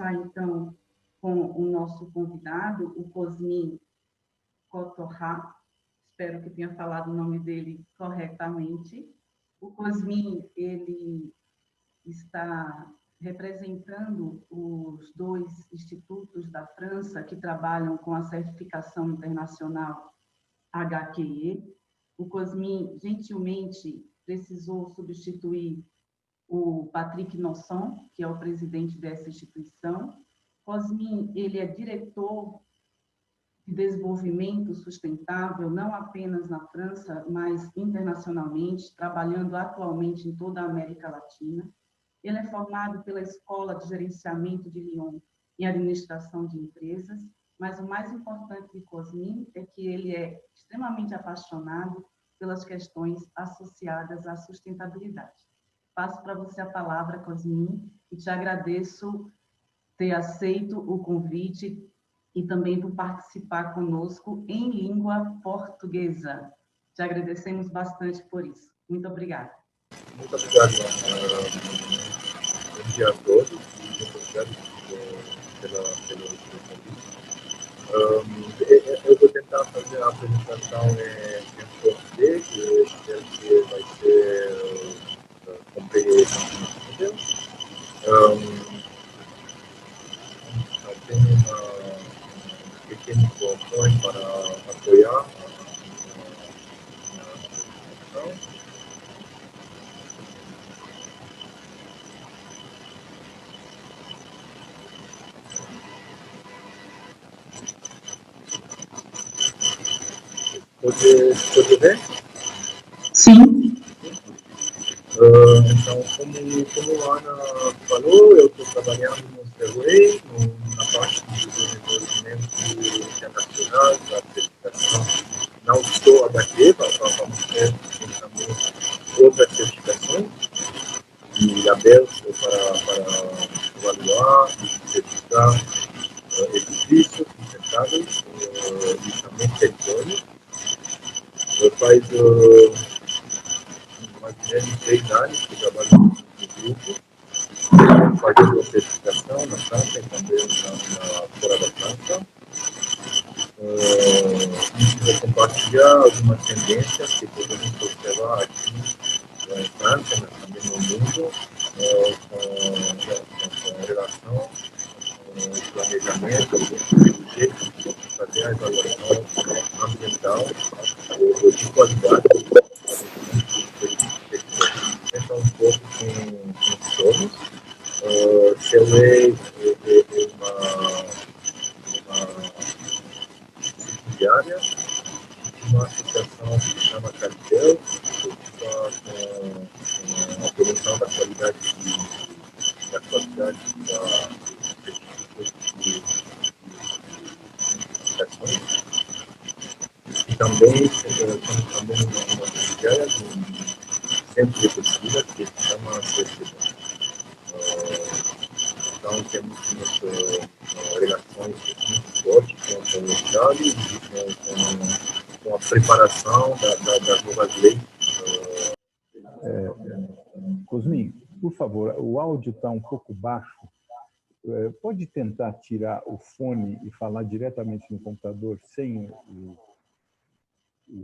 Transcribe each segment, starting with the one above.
começar, então, com o nosso convidado, o Cosmin Kotorha. Espero que tenha falado o nome dele corretamente. O Cosmin, ele está representando os dois institutos da França que trabalham com a certificação internacional HQE. O Cosmin, gentilmente, precisou substituir o Patrick Nosson, que é o presidente dessa instituição. Cosmin, ele é diretor de desenvolvimento sustentável, não apenas na França, mas internacionalmente, trabalhando atualmente em toda a América Latina. Ele é formado pela Escola de Gerenciamento de Lyon em Administração de Empresas, mas o mais importante de Cosmin é que ele é extremamente apaixonado pelas questões associadas à sustentabilidade. Passo para você a palavra, Cosmin, e te agradeço ter aceito o convite e também por participar conosco em língua portuguesa. Te agradecemos bastante por isso. Muito obrigada. Muito obrigado. Bom dia a todos e muito obrigado pelo convite. Eu vou tentar fazer a apresentação em português, espero que vai ser compreensível. Tenho uma pequena informação para apoiar a apresentação. Pode ver? Sim. Então, como a Ana falou, eu estou trabalhando no Serway, na parte de desenvolvimento internacional, da certificação, não só HQ, vamos ter também outras certificações, e aberto para avaliar e certificar edifícios sustentáveis e também territórios. Faz mais ou menos 3 anos que trabalho no grupo, fazendo a certificação na França e também fora da França. E vou compartilhar algumas tendências que podemos observar aqui em França, mas também no mundo, com relação ao planejamento, fazer a avaliação ambiental de qualidade. Então, um pouco com somos. Serway é uma subsidiária de uma associação que se chama Cartel, que ocupa com a promoção da qualidade da certificações. E também somos também uma subsidiária de um centro de pesquisa que se chama CECIDA. Então, temos relações muito fortes com o Estado e com a preparação das novas leis. Cosmin, por favor, o áudio está um pouco baixo. Pode tentar tirar o fone e falar diretamente no computador sem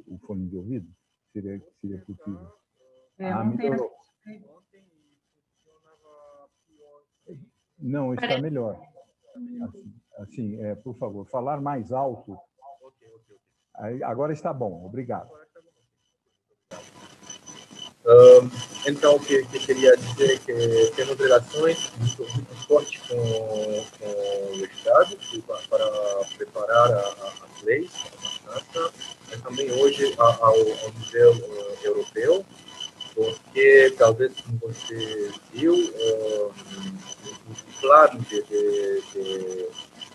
o fone de ouvido? Seria possível. Melhorou. Não, está melhor. Assim, por favor, falar mais alto. Agora está bom, obrigado. Então, o que eu queria dizer é que temos relações muito fortes com o Estado para preparar as leis, mas também hoje ao nível europeu, porque talvez, como você viu, o plano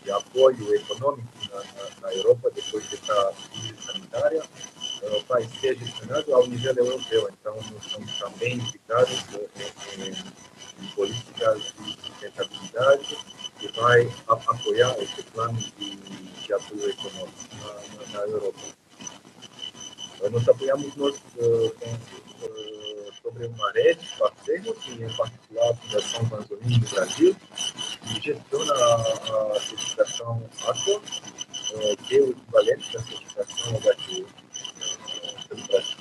de apoio econômico na Europa, depois dessa crise sanitária, vai ser gestionado ao nível europeu. Então, nós estamos também implicados em políticas de sustentabilidade que vai apoiar esse plano de apoio econômico na Europa. Nós apoiamos sobre uma rede de parceiros, em particular a Fundação Vanzolini do Brasil, gestiona a certificação Aqua, que é o equivalente da certificação HTE pelo Brasil.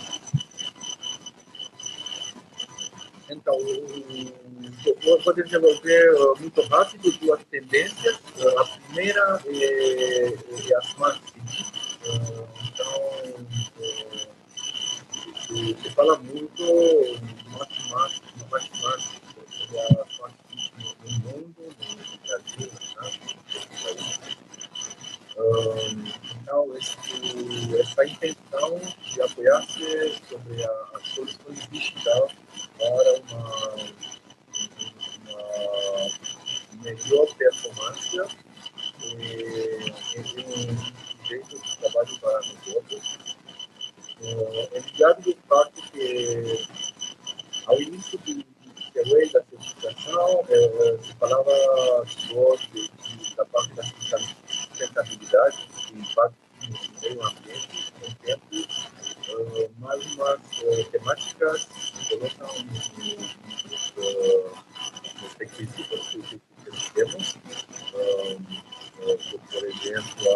Então, eu vou desenvolver muito rápido duas tendências. A primeira é a Smart City. Então, se fala muito de matemática sobre a Smart City no mundo, no Brasil, então, essa intenção de apoiar-se sobre as soluções digitais para uma melhor performance e um jeito de trabalho para negócios. É ligado do fato que, ao início do desenvolvimento da certificação, se falava só da parte da sustentabilidade e impacto no meio ambiente, com o tempo, mais umas temáticas se colocam nos requisitos que temos, por exemplo,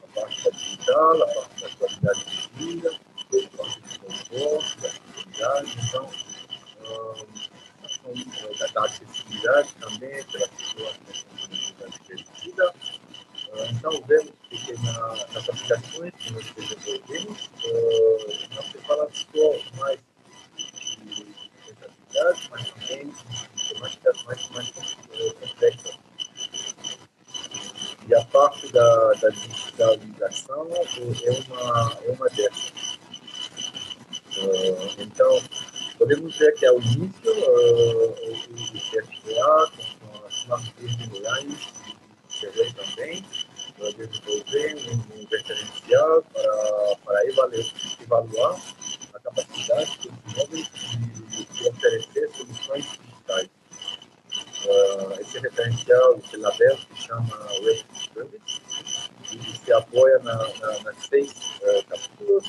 a parte da digital, a parte da qualidade de vida, a parte do conforto, da seguridade, então, da acessibilidade também, pelas pessoas com necessidade reduzida. Então, vemos que nas aplicações que nós desenvolvemos, não se fala só mais de sustentabilidade, mas também de temáticas mais complexas. E a parte da digitalização é uma dessas. Então, podemos ver que ao início o CFA, com as Smart Building Lines, chegou também a desenvolver um referencial para evaluar a capacidade dos imóveis de oferecer soluções digitais. Esse referencial, esse label, se chama Web Service e se apoia nas 6 capítulos.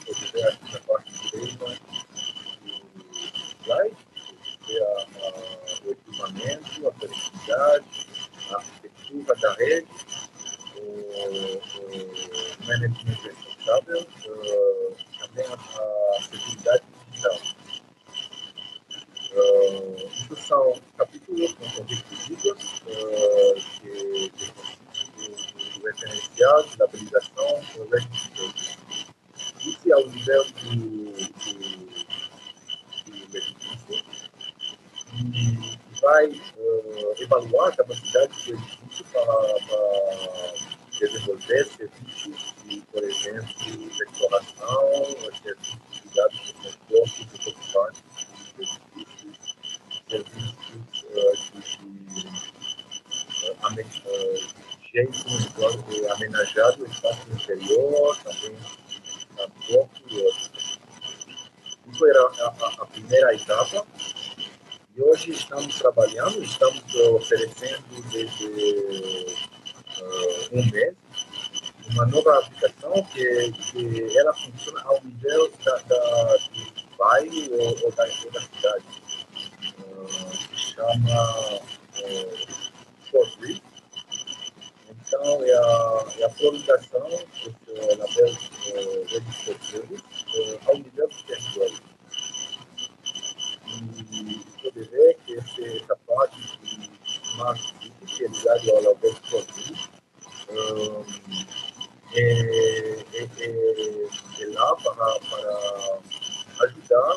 Pode ver aqui na parte direita do slide, o equipamento, a conectividade, a arquitetura da rede, o management responsável, também a seguridade digital. Isso são capítulos com requisitos que consistem do referencial, de labelização, do registro. Isso ao nível do edifício e vai evaluar a capacidade do edifício para desenvolver serviços de, por exemplo, decoração, serviços ligados ao conforto dos ocupantes dos edifícios, serviços de jeito de amenajar o espaço interior, também transporte e outros. Isso era a primeira etapa. E hoje estamos trabalhando, estamos oferecendo desde um mês uma nova aplicação que ela funciona ao nível do bairro ou da cidade. Se chama Fortreef. Então, é a prolongação do label Register Service ao nível do território. E pode ver que essa parte de Smart City, que é ligado ao label Fortreef, é lá para ajudar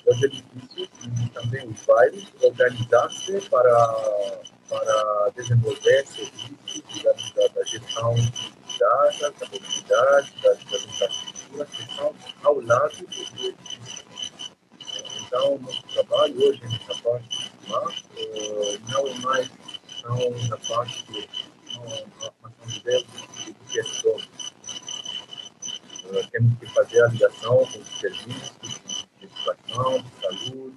os edifícios e também os bairros a organizar-se para desenvolver serviços ligados da gestão de dados, da mobilidade, das infraestruturas que estão ao lado do edifício. Então, nosso trabalho hoje nessa parte não é mais na parte do edifício, mas no nível do gestor. Temos que fazer a ligação com os serviços de educação, de saúde,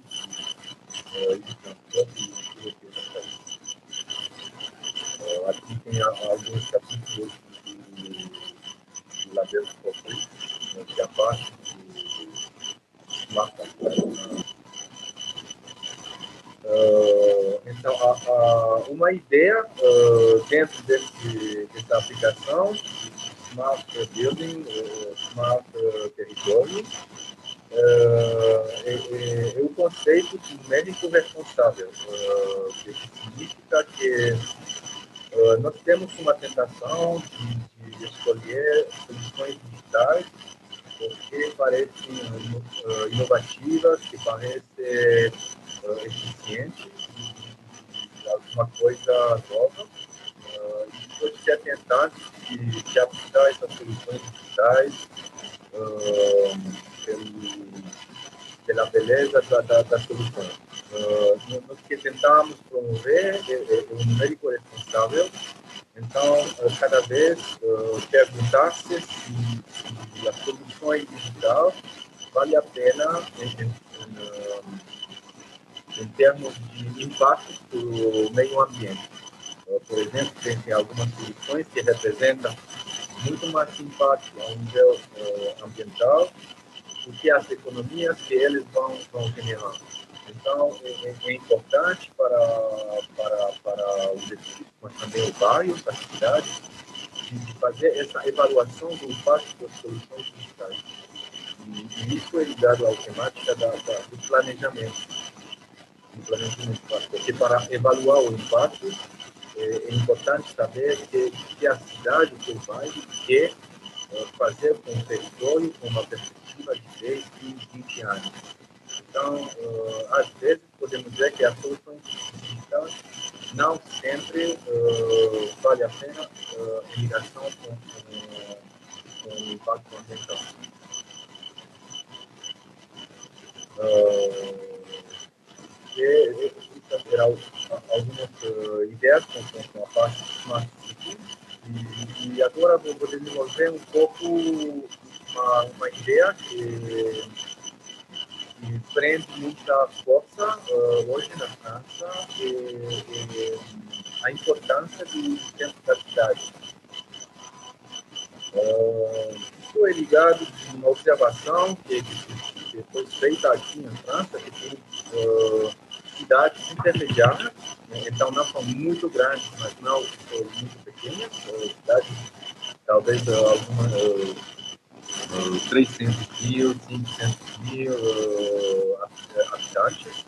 de transporte e de aqui tem alguns capítulos do label Fortreef, que é a parte do Smart Contract. Então, uma ideia dentro dessa aplicação, Smart Building, Smart Território, é o conceito de médico responsável, que significa que nós temos uma tentação de escolher soluções digitais porque parecem inovativas, que parecem eficientes, alguma coisa nova. E pode ser tentante de aplicar essas soluções digitais pela beleza da solução. Nós que tentamos promover o numérico responsável, então, cada vez perguntar-se se a solução digital vale a pena em termos de impacto do meio ambiente. Por exemplo, tem algumas soluções que representam muito mais impacto ao nível ambiental do que as economias que eles vão generar. Então, é importante para os edifícios, mas também os bairros, da cidade, de fazer essa avaliação do impacto das soluções digitais. E isso é ligado à temática do planejamento. Porque para avaliar o impacto, é importante saber que a cidade, que o bairro, quer fazer com o território com uma perspectiva de 10, 15, 20 anos. Então, às vezes, podemos dizer que as soluções digitais não sempre vale a pena em ligação com o impacto ambiental. Terá algumas ideias com a parte de Smart City. E agora vou desenvolver um pouco uma ideia que prende muita força hoje na França, a importância do centro da cidade. Isso é ligado a uma observação que foi feita aqui na França, que tem cidades intermediárias, então não são muito grandes, mas não muito pequenas, cidades talvez algumas 300 mil, 500 mil habitantes,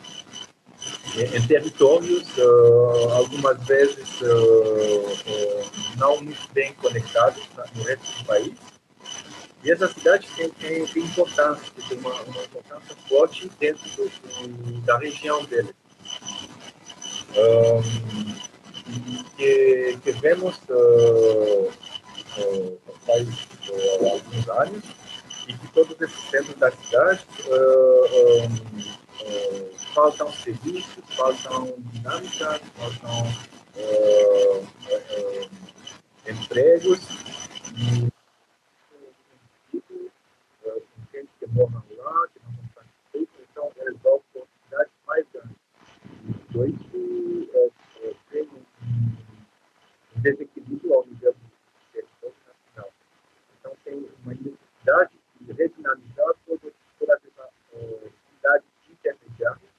em territórios algumas vezes não muito bem conectados no resto do país. E essa cidade tem importância, tem uma importância forte dentro da região deles. Que vemos faz alguns anos, e que todos esses centros da cidade faltam serviços, faltam dinâmicas, faltam empregos, e gente que moram lá, que não são satisfeitos, então eles vão para cidades mais grandes. Então, isso tem um desequilíbrio ao nível do território nacional. Então, tem uma necessidade de redinamizar todas essas cidades intermediárias,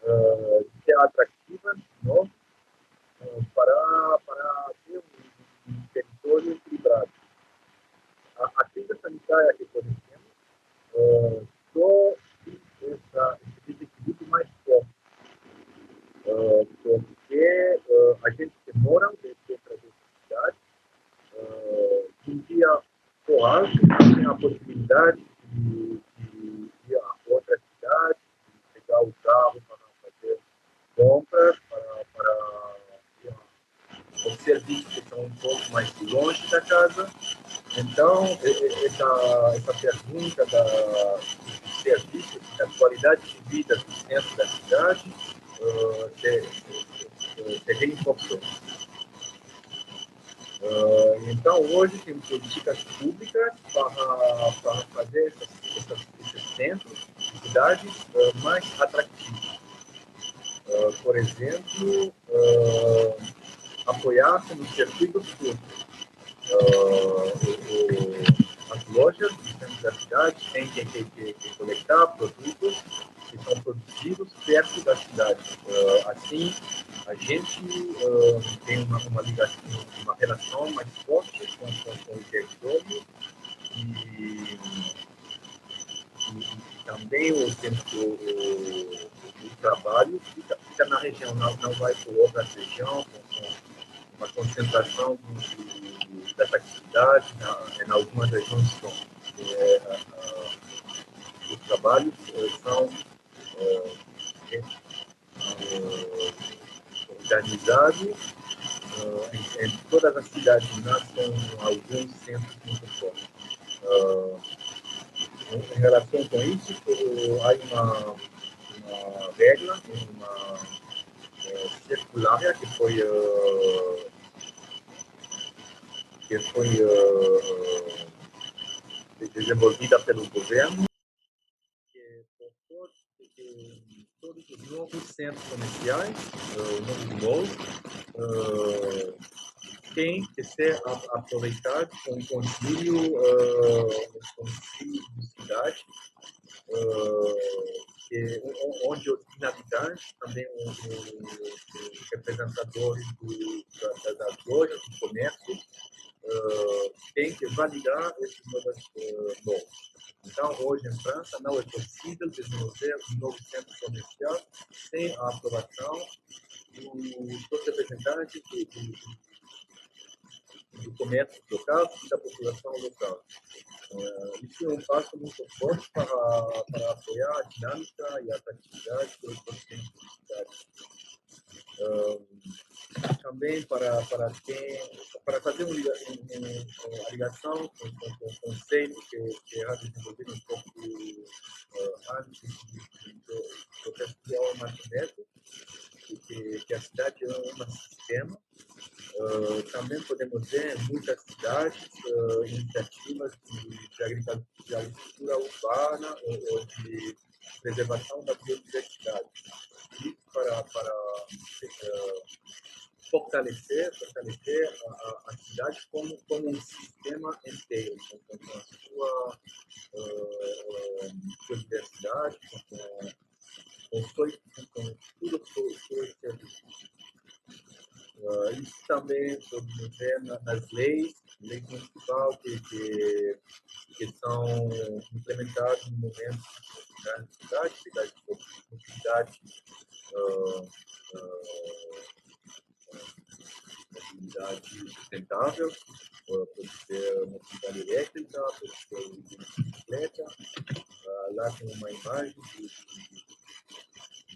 de ser atrativas, não, para ter um território equilibrado. A crise sanitária que conhecemos só esse desequilíbrio mais forte, porque a gente que mora dentro da cidade, um dia coragem, tem a possibilidade de ir a outra cidade, de pegar o carro para fazer compras, para os serviços que estão um pouco mais longe da casa. Então, essa pergunta dos serviços, da qualidade de vida do centro da cidade, seria importante. Então, hoje temos políticas públicas para fazer esses centros de cidades mais atrativos. Por exemplo, apoiar-se nos circuitos curtos. As lojas do centro da cidade têm que coletar produtos que são produzidos perto da cidade. Assim, A gente tem uma ligação, uma relação mais forte com o território e também o trabalho fica na região, não vai por outra região, com uma concentração dessa atividade em algumas regiões. Os trabalhos são organizados em todas as cidades, com alguns centros muito fortes. Em relação com isso, há uma regra, uma circular que foi desenvolvida pelo governo, que todos os novos centros comerciais, novos malls, têm que ser aproveitados com o conselho de cidade, onde os inhabitantes, também os representadores das lojas, do comércio, têm que validar esses novos malls. Então, hoje em França, não é possível desenvolver um novo centro comercial sem a aprovação dos representantes do comércio local e da população local. Isso é um passo muito forte para apoiar a dinâmica e a atratividade dos centros de cidade. Também para fazer uma ligação com o conceito que era desenvolvido um pouco antes do Festival Martineto, que a cidade é um sistema. Também podemos ver em muitas cidades iniciativas de agricultura urbana ou de preservação da biodiversidade. Isso para fortalecer a cidade como um sistema inteiro, com a sua biodiversidade, com tudo o seu serviço. Isso também podemos ver nas leis municipais que são implementadas no momento da cidade mobilidade sustentável, pode ser mobilidade elétrica, pode ser bicicleta. Lá tem uma imagem do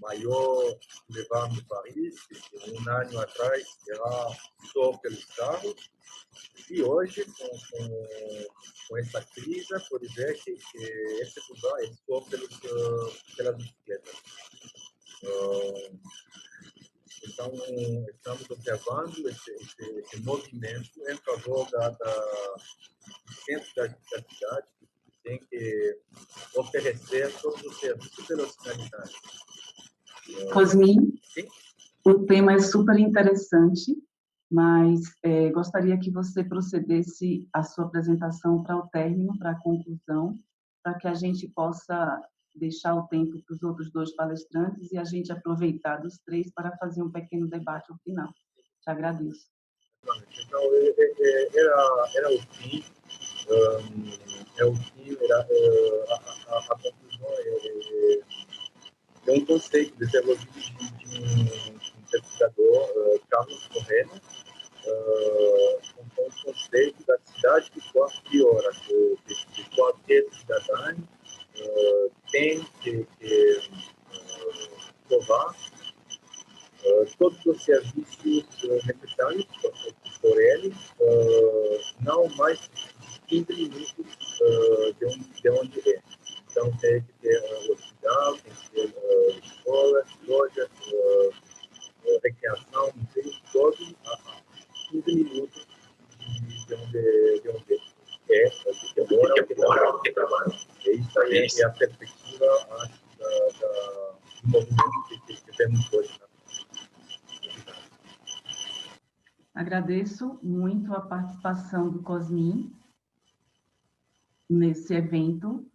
maior boulevard de Paris, que um ano atrás era só pelos carros, e hoje, com essa crise, pode ver que esse lugar é só pelas bicicletas. Então, estamos observando esse movimento em favor do centro da cidade, que tem que oferecer todos os serviços pelos finalidades. Cosmin, o tema é super interessante, mas gostaria que você procedesse a sua apresentação para o término, para a conclusão, para que a gente possa deixar o tempo para os outros dois palestrantes e a gente aproveitar dos três para fazer um pequeno debate ao final. Te agradeço. Então, era o fim, a conclusão é um conceito desenvolvido de um pesquisador, Carlos Corrêa, com o conceito da cidade de quarta hora, que qualquer cidadão tem que provar todos os serviços necessários por ele, não mais 15 minutos de onde é. Então, tem que ter hospital, tem que ter escolas, lojas, recreação, museus, todos a 15 minutos de onde é, que trabalha. E isso aí é a perspectiva do movimento que temos hoje. Agradeço muito a participação do Cosmin nesse evento.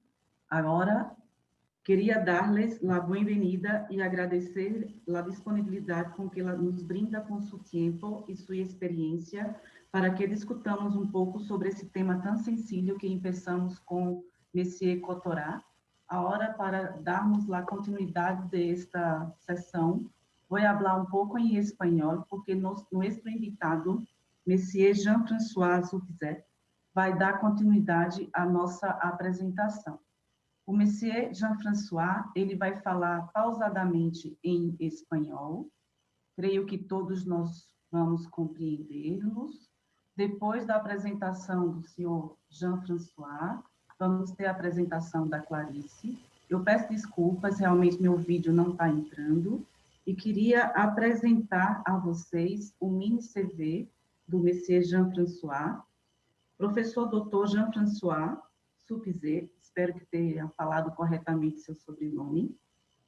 Agora, Queria dar-lhes a bem-vinda e agradecer a disponibilidade com que ela nos brinda com seu tempo e sua experiência para que discutamos um pouco sobre esse tema tão sensível que começamos com Monsieur Cotorá. Agora, para darmos a continuidade desta sessão, vou falar um pouco em espanhol, porque nosso invitado, Monsieur Jean-François Zupizet, vai dar continuidade à nossa apresentação. O Monsieur Jean-François, ele vai falar pausadamente em espanhol. Creio que todos nós vamos compreendê-los. Depois da apresentação do senhor Jean-François, vamos ter a apresentação da Clarice. Eu peço desculpas, realmente meu vídeo não está entrando. E queria apresentar a vocês o mini CV do Monsieur Jean-François. Professor Dr. Jean-François Zupizet, espero que tenha falado corretamente seu sobrenome,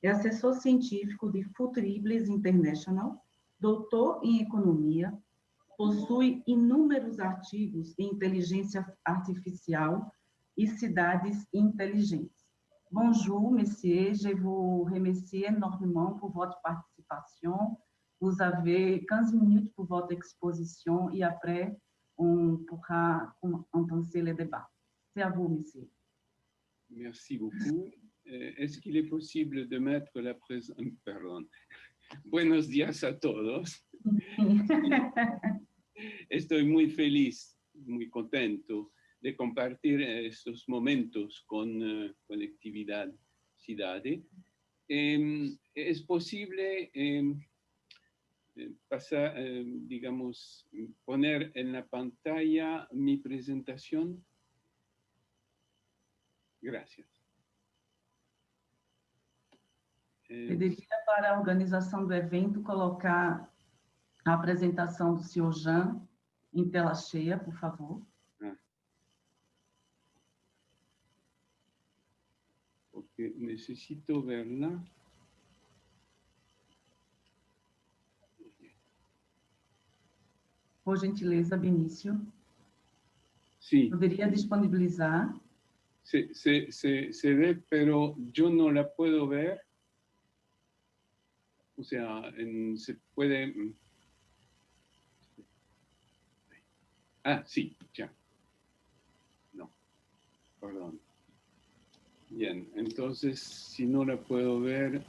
é assessor científico de Futuribles International, doutor em economia, possui inúmeros artigos em inteligência artificial e cidades inteligentes. Bonjour, monsieur, je vous remercie énormément pour votre participation. Vous avez 15 minutes pour votre exposition et après, on pourra commencer le débat. C'est à vous, monsieur. Merci beaucoup. Est-ce qu'il est possible de mettre la présence... Perdón. Buenos días a todos. Estoy muy feliz, muy contento de compartir estos momentos con Conectividad Cidade. Es posible pasar, digamos, poner en la pantalla mi presentación. Gracias. Pediria para a organização do evento colocar a apresentação do senhor Jean em tela cheia, por favor. Porque necesito verla. Por gentileza, Benício. Sí. Poderia disponibilizar? Se ve, pero yo no la puedo ver. O sea, se puede... Ah, sí, ya. No, perdón. Bien, entonces, si no la puedo ver...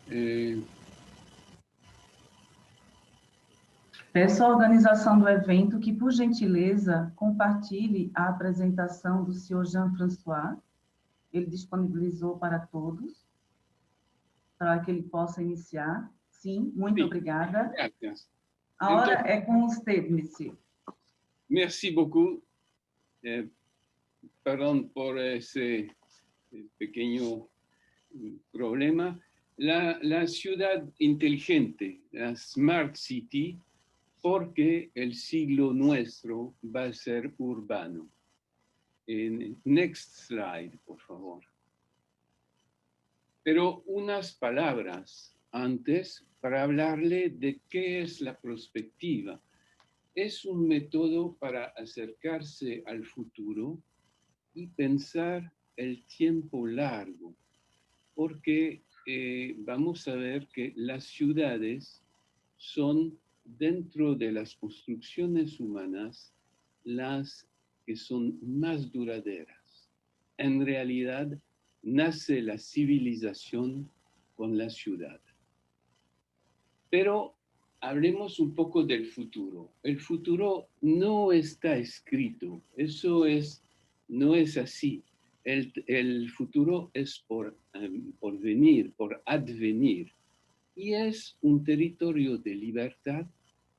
Peço à organização do evento que, por gentileza, compartilhe a apresentação do senhor Jean-François. Ele disponibilizou para todos, para que ele possa iniciar. Sim, muito obrigada. Gracias. A hora é com você, monsieur. Merci beaucoup. Perdón por ese pequeño problema. La ciudad inteligente, la Smart City, porque el siglo nuestro va a ser urbano. Next slide, por favor. Pero unas palabras antes para hablarle de qué es la prospectiva. Es un método para acercarse al futuro y pensar el tiempo largo, porque vamos a ver que las ciudades son, dentro de las construcciones humanas, las que son más duraderas. En realidad, nace la civilización con la ciudad. Pero hablemos un poco del futuro. El futuro no está escrito, eso no es así. El futuro es por venir, por advenir. Y es un territorio de libertad,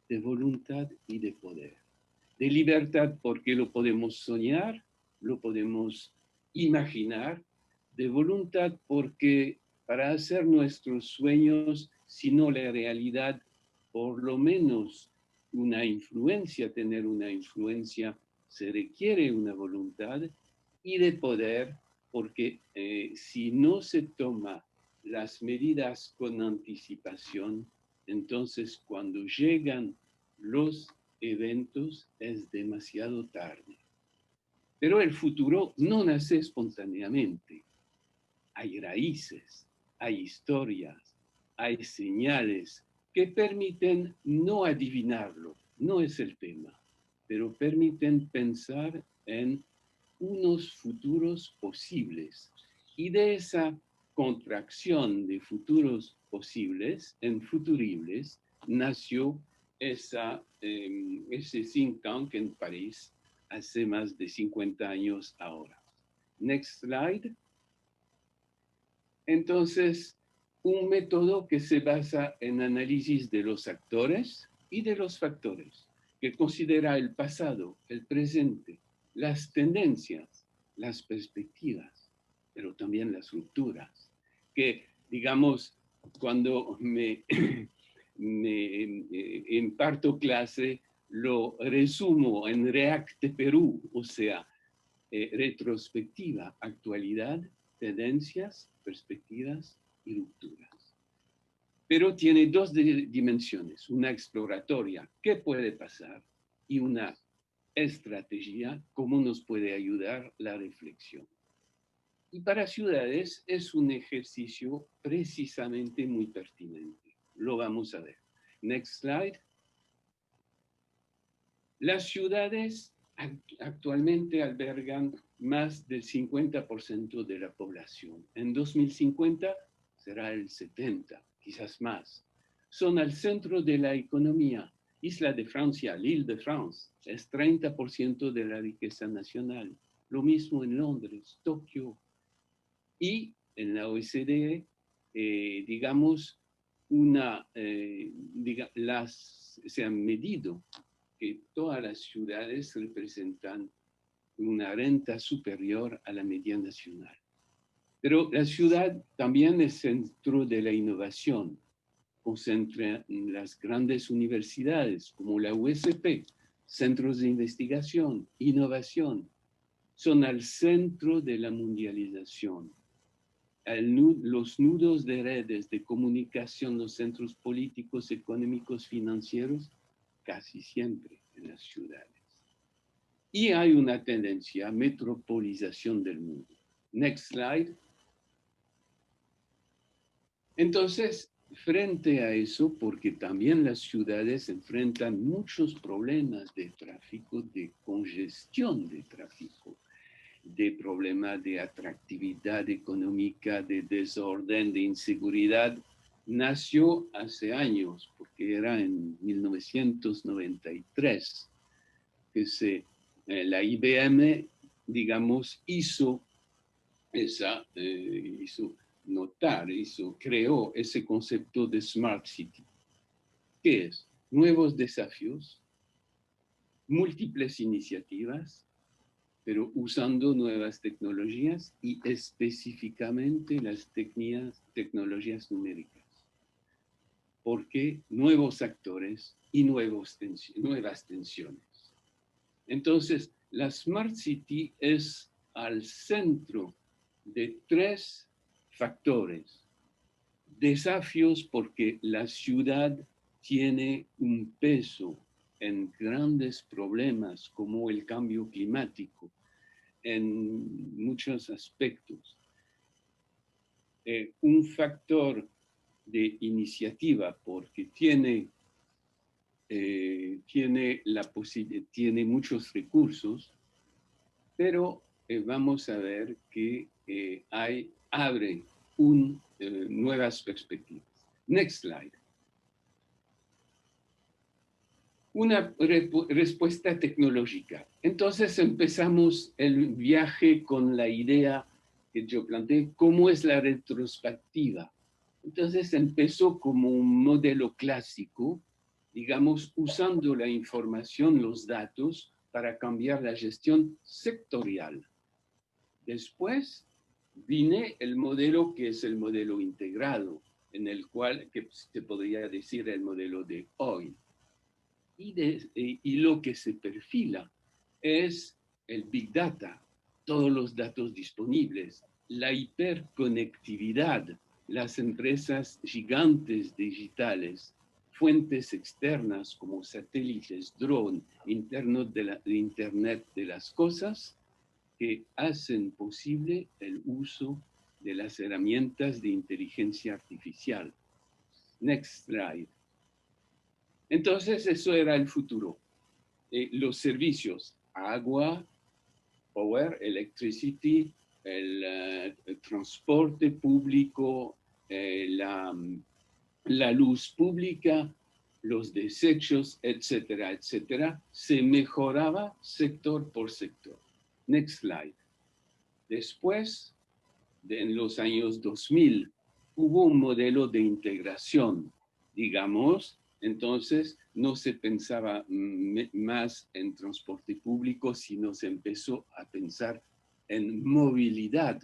de voluntad y de poder. De libertad porque lo podemos soñar, lo podemos imaginar. De voluntad porque para hacer nuestros sueños, sino la realidad, por lo menos una influencia, tener una influencia, se requiere una voluntad. Y de poder porque si no se toma las medidas con anticipación, entonces cuando llegan los eventos es demasiado tarde. Pero el futuro no nace espontáneamente. Hay raíces, hay historias, hay señales que permiten no adivinarlo, no es el tema, pero permiten pensar en unos futuros posibles. Y de esa contracción de futuros posibles en futuribles nació ese think tank en París hace más de 50 años ahora. Next slide. Entonces, un método que se basa en análisis de los actores y de los factores, que considera el pasado, el presente, las tendencias, las perspectivas, pero también las rupturas, que, digamos, cuando me imparto clase, lo resumo en REACT de Perú, o sea, retrospectiva, actualidad, tendencias, perspectivas y rupturas. Pero tiene dos dimensiones, una exploratoria, ¿qué puede pasar? Y una estrategia, ¿cómo nos puede ayudar la reflexión? Y para ciudades es un ejercicio precisamente muy pertinente. Lo vamos a ver. Next slide. Las ciudades actualmente albergan más del 50% de la población. En 2050 será el 70%, quizás más. Son al centro de la economía. Isla de Francia, l'Île-de-France, es 30% de la riqueza nacional. Lo mismo en Londres, Tokio. Y en la OECD, digamos, se han medido que todas las ciudades representan una renta superior a la media nacional. Pero la ciudad también es centro de la innovación, concentra las grandes universidades como la USP, centros de investigación, innovación, son al centro de la mundialización. Los nudos de redes de comunicación, los centros políticos, económicos, financieros, casi siempre en las ciudades. Y hay una tendencia a metropolización del mundo. Next slide. Entonces, frente a eso, porque también las ciudades enfrentan muchos problemas de tráfico, de congestión de tráfico, de problemas de atractividad económica, de desorden, de inseguridad, nació hace años, porque era en 1993 que la IBM, digamos, creó ese concepto de Smart City. ¿Qué es? Nuevos desafíos, múltiples iniciativas, pero usando nuevas tecnologías y específicamente las tecnologías numéricas. Porque nuevos actores y nuevas tensiones. Entonces, la Smart City es al centro de tres factores. Desafíos porque la ciudad tiene un peso en grandes problemas como el cambio climático, en muchos aspectos. Un factor de iniciativa porque tiene muchos recursos, pero vamos a ver que abre nuevas perspectivas. Next slide. Una respuesta tecnológica. Entonces empezamos el viaje con la idea que yo planteé, ¿cómo es la retrospectiva? Entonces empezó como un modelo clásico, digamos, usando la información, los datos, para cambiar la gestión sectorial. Después vine el modelo que es el modelo integrado, en el cual que se podría decir el modelo de hoy. Y lo que se perfila es el Big Data, todos los datos disponibles, la hiperconectividad, las empresas gigantes digitales, fuentes externas como satélites, drones, Internet de las cosas, que hacen posible el uso de las herramientas de inteligencia artificial. Next slide. Entonces, eso era el futuro. Los servicios, agua, power, electricity, el transporte público, la luz pública, los desechos, etcétera, etcétera, se mejoraba sector por sector. Next slide. Después, en los años 2000, hubo un modelo de integración, digamos. Entonces, no se pensaba más en transporte público, sino se empezó a pensar en movilidad.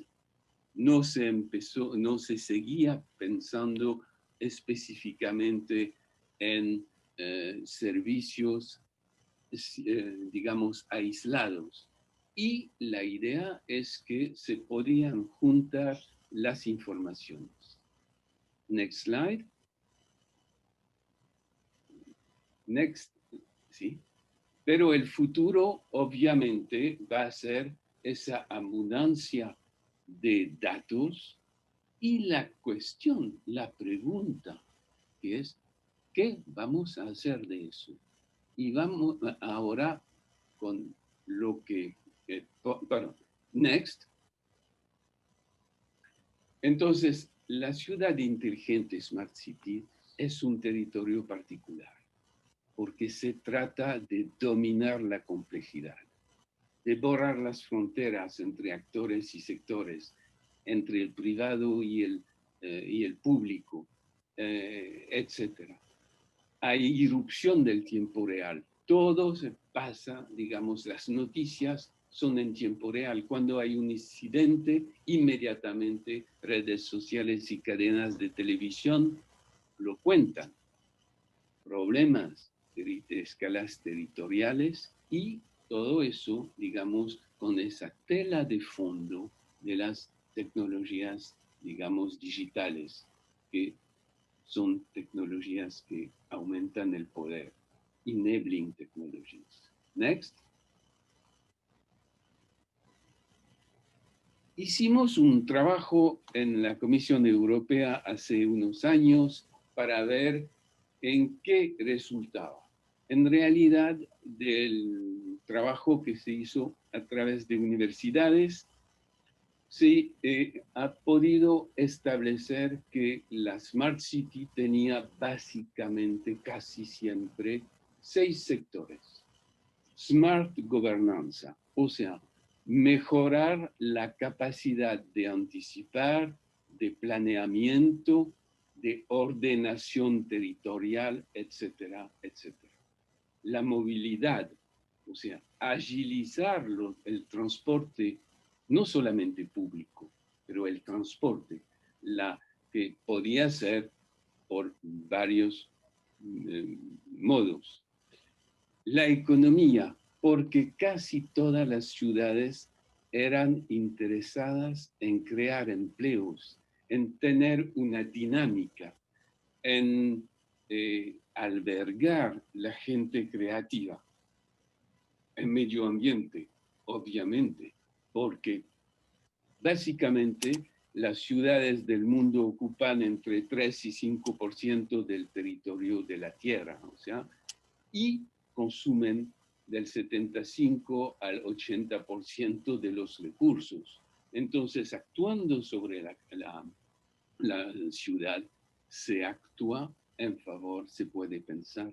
No se seguía pensando específicamente en servicios, digamos, aislados. Y la idea es que se podían juntar las informaciones. Next slide. Next, ¿sí? Pero el futuro obviamente va a ser esa abundancia de datos y la cuestión, la pregunta, que es, ¿qué vamos a hacer de eso? Y vamos ahora con lo que, bueno, next. Entonces, la ciudad inteligente Smart City es un territorio particular, porque se trata de dominar la complejidad, de borrar las fronteras entre actores y sectores, entre el privado y el público, etc. Hay irrupción del tiempo real. Todo se pasa, digamos, las noticias son en tiempo real. Cuando hay un incidente, inmediatamente redes sociales y cadenas de televisión lo cuentan. Problemas de escalas territoriales y todo eso, digamos, con esa tela de fondo de las tecnologías, digamos, digitales, que son tecnologías que aumentan el poder, enabling technologies. Next. Hicimos un trabajo en la Comisión Europea hace unos años para ver en qué resultaba. En realidad, del trabajo que se hizo a través de universidades, se ha podido establecer que la Smart City tenía básicamente casi siempre 6 sectores. Smart Gobernanza, o sea, mejorar la capacidad de anticipar, de planeamiento, de ordenación territorial, etcétera, etcétera. La movilidad, o sea, agilizar el transporte, no solamente público, pero el transporte, que podía ser por varios modos. La economía, porque casi todas las ciudades eran interesadas en crear empleos, en tener una dinámica, en albergar la gente creativa. En medio ambiente, obviamente, porque básicamente las ciudades del mundo ocupan entre 3 y 5% del territorio de la Tierra, o sea, y consumen del 75 al 80% de los recursos. Entonces, actuando sobre la ciudad, se actúa en favor, se puede pensar,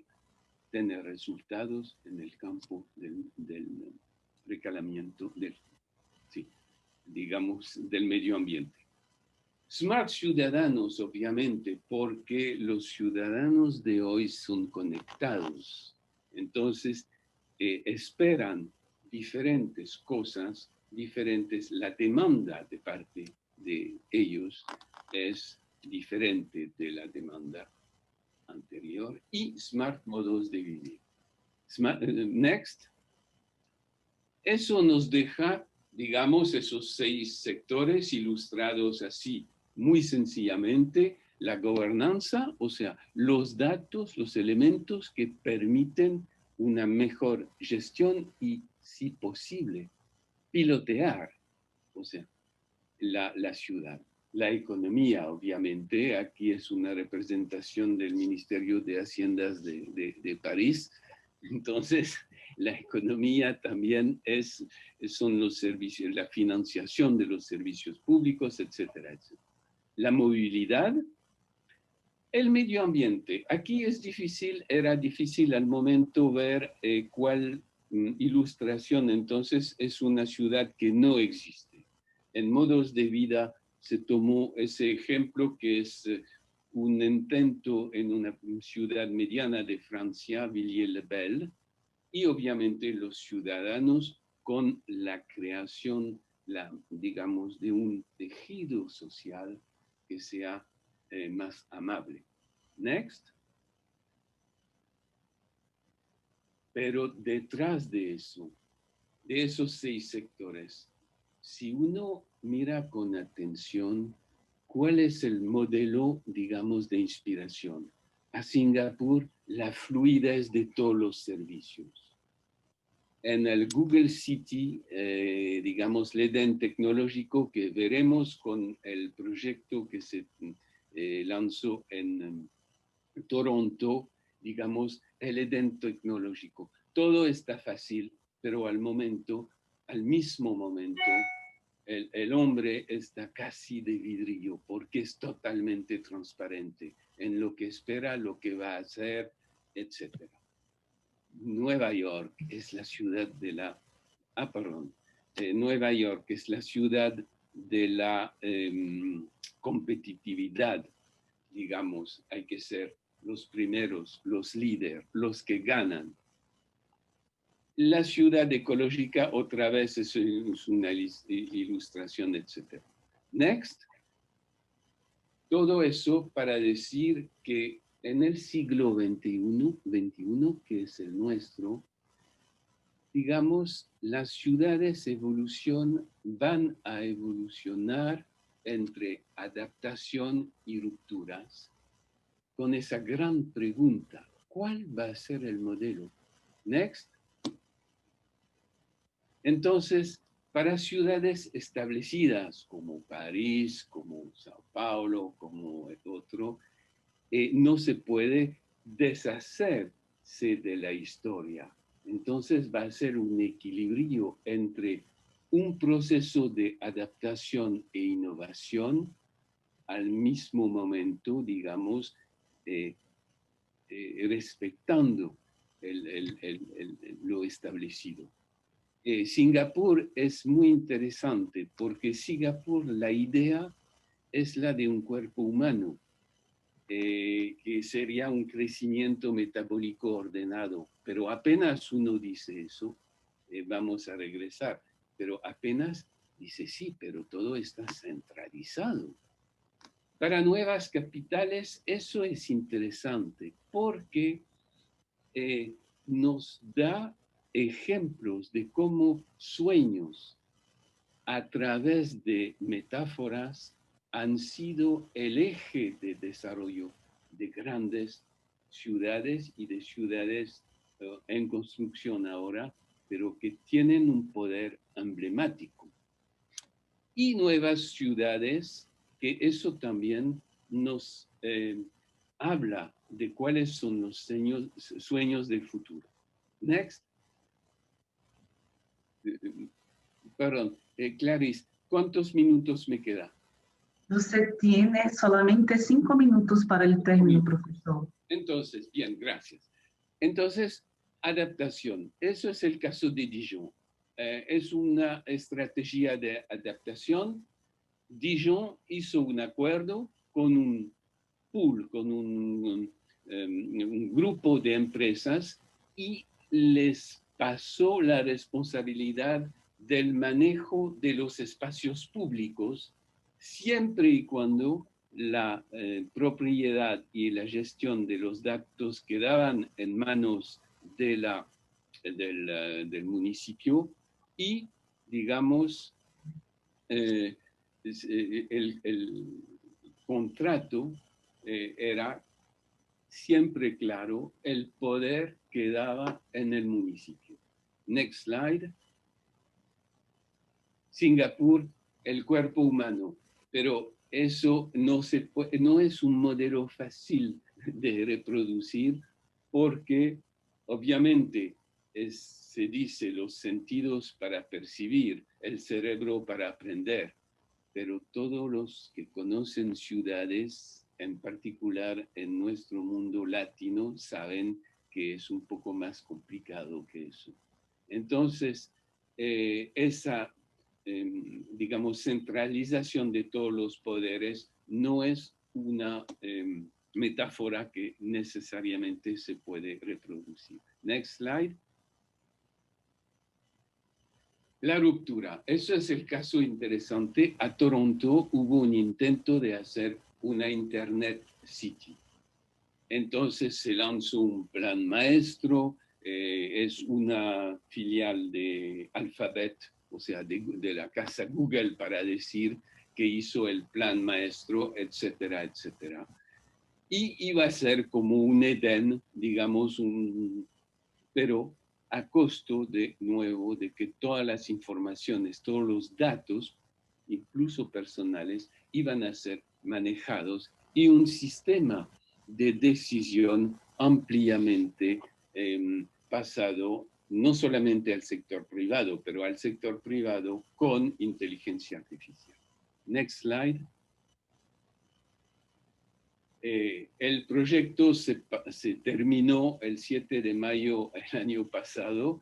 tener resultados en el campo del recalamiento, digamos, del medio ambiente. Smart ciudadanos, obviamente, porque los ciudadanos de hoy son conectados. Entonces, esperan diferentes cosas, diferentes. La demanda de parte de ellos es diferente de la demanda anterior y smart modos de vivir. Next. Eso nos deja, digamos, esos 6 sectores ilustrados así, muy sencillamente, la gobernanza, o sea, los datos, los elementos que permiten una mejor gestión y, si posible, pilotear, o sea, la ciudad. la economía, obviamente. Aquí es una representación del Ministerio de Haciendas de París. Entonces, la economía también son los servicios, la financiación de los servicios públicos, etcétera, etcétera. La movilidad, el medio ambiente. Aquí era difícil al momento ver cuál ilustración. Entonces, es una ciudad que no existe. En modos de vida se tomó ese ejemplo que es un intento en una ciudad mediana de Francia, Villiers-le-Bel, y obviamente los ciudadanos con la creación, digamos, de un tejido social que sea más amable. Next. Pero detrás de eso, de esos 6 sectores, si uno mira con atención cuál es el modelo, digamos, de inspiración. A Singapur, la fluidez de todos los servicios. En el Google City, digamos, el Edén tecnológico que veremos con el proyecto que se lanzó en Toronto, digamos, el Edén tecnológico. Todo está fácil, pero al mismo momento, el hombre está casi de vidrio porque es totalmente transparente en lo que espera, lo que va a hacer, etc. Nueva York es la ciudad de la... Nueva York es la ciudad de la competitividad, digamos, hay que ser los primeros, los líderes, los que ganan. La ciudad ecológica otra vez es una ilustración, etc. Next. Todo eso para decir que en el siglo XXI, que es el nuestro, digamos, las ciudades van a evolucionar entre adaptación y rupturas, con esa gran pregunta, ¿cuál va a ser el modelo? Next. Entonces, para ciudades establecidas como París, como Sao Paulo, como otro, no se puede deshacerse de la historia. Entonces va a ser un equilibrio entre un proceso de adaptación e innovación al mismo momento, digamos, respetando lo establecido. Singapur es muy interesante porque Singapur, la idea es la de un cuerpo humano, que sería un crecimiento metabólico ordenado, pero apenas uno dice eso, vamos a regresar, pero apenas dice sí, pero todo está centralizado. Para nuevas capitales eso es interesante porque nos da ejemplos de cómo sueños a través de metáforas han sido el eje de desarrollo de grandes ciudades y de ciudades en construcción ahora, pero que tienen un poder emblemático. Y nuevas ciudades, que eso también nos habla de cuáles son los sueños del futuro. Next. Perdón, Clarice, ¿cuántos minutos me queda? Usted tiene solamente 5 minutos para el término, profesor. Entonces, bien, gracias. Entonces, adaptación. Eso es el caso de Dijon. Es una estrategia de adaptación. Dijon hizo un acuerdo con un pool, con un grupo de empresas y les pasó la responsabilidad del manejo de los espacios públicos, siempre y cuando la propiedad y la gestión de los datos quedaban en manos del municipio y, digamos, el contrato era siempre claro, el poder quedaba en el municipio. Next slide. Singapur, el cuerpo humano. Pero eso no es un modelo fácil de reproducir porque obviamente se dice los sentidos para percibir, el cerebro para aprender, pero todos los que conocen ciudades, en particular en nuestro mundo latino, saben que es un poco más complicado que eso. Entonces, esa, digamos, centralización de todos los poderes no es una metáfora que necesariamente se puede reproducir. Next slide. La ruptura. Eso es el caso interesante. A Toronto hubo un intento de hacer una Internet City. Entonces se lanzó un plan maestro, es una filial de Alphabet, o sea, de la casa Google, para decir que hizo el plan maestro, etcétera, etcétera. Y iba a ser como un Edén, digamos, pero a costo de nuevo de que todas las informaciones, todos los datos, incluso personales, iban a ser manejados y un sistema de decisión ampliamente pasado no solamente al sector privado, pero al sector privado con inteligencia artificial. Next slide. El proyecto se terminó el 7 de mayo del año pasado,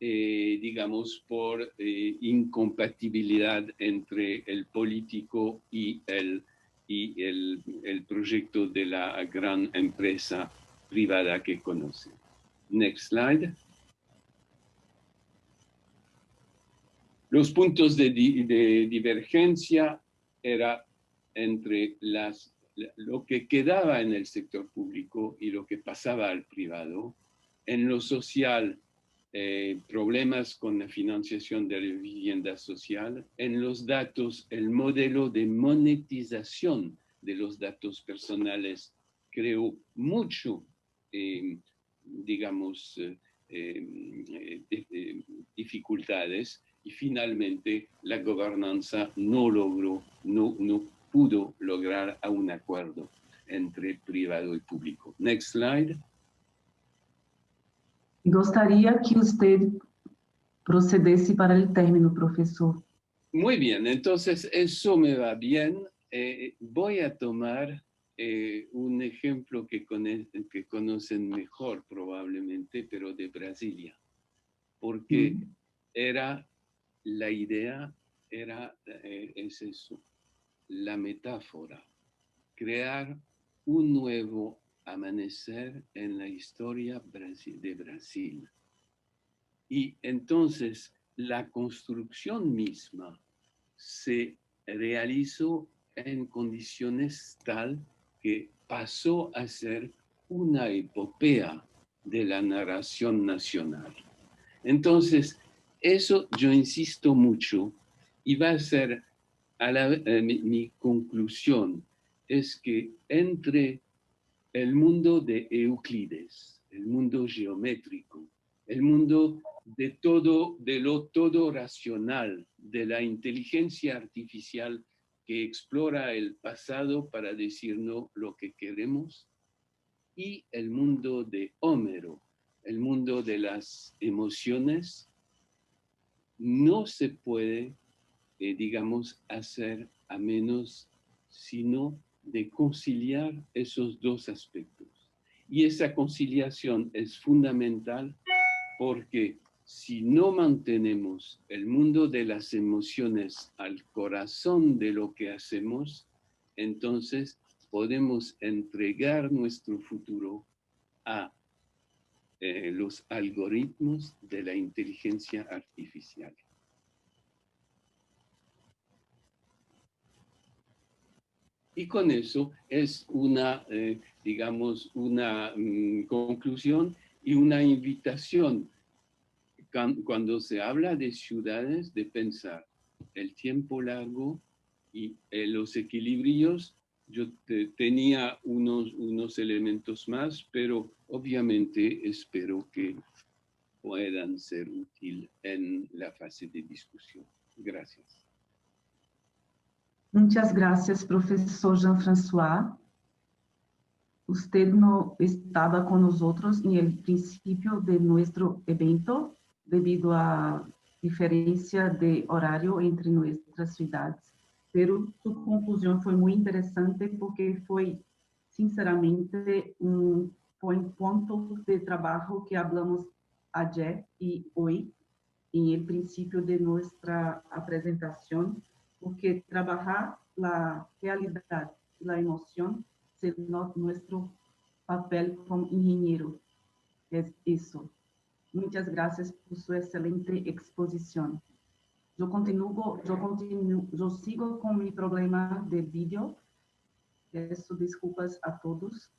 digamos, por incompatibilidad entre el político y el proyecto de la gran empresa privada que conoce. Next slide. Los puntos de divergencia era entre lo que quedaba en el sector público y lo que pasaba al privado. En lo social, problemas con la financiación de la vivienda social. En los datos, el modelo de monetización de los datos personales creó mucho, digamos, dificultades, y finalmente la gobernanza no pudo lograr a un acuerdo entre privado y público. Next slide. Gostaria que usted procedesse para el término, profesor. Muy bien, entonces eso me va bien. Voy a tomar un ejemplo que conocen mejor probablemente, pero de Brasilia, porque la idea es eso, la metáfora, crear un nuevo amanecer en la historia de Brasil. Y entonces la construcción misma se realizó en condiciones tal que pasó a ser una epopea de la narración nacional. Entonces, eso yo insisto mucho y va a ser mi conclusión, es que entre el mundo de Euclides, el mundo geométrico, el mundo de lo todo racional, de la inteligencia artificial que explora el pasado para decirnos lo que queremos, y el mundo de Homero, el mundo de las emociones, no se puede, digamos, hacer a menos sino de conciliar esos dos aspectos. Y esa conciliación es fundamental porque si no mantenemos el mundo de las emociones al corazón de lo que hacemos, entonces podemos entregar nuestro futuro a los algoritmos de la inteligencia artificial. Y con eso es una, digamos, una conclusión y una invitación. Cuando se habla de ciudades, de pensar el tiempo largo y los equilibrios. Yo tenía unos elementos más, pero obviamente espero que puedan ser útiles en la fase de discusión. Gracias. Muchas gracias, professor Jean-François. Usted no estaba con nosotros en el principio de nuestro evento debido a diferencia de horario entre nuestras ciudades, pero su conclusión fue muy interesante porque fue, sinceramente, un punto de trabajo que hablamos ayer y hoy en el principio de nuestra presentación, porque trabajar la realidad y la emoción es nuestro papel como ingeniero. Es eso. Muchas gracias por su excelente exposición. Yo sigo con mi problema de vídeo. Peço desculpas a todos.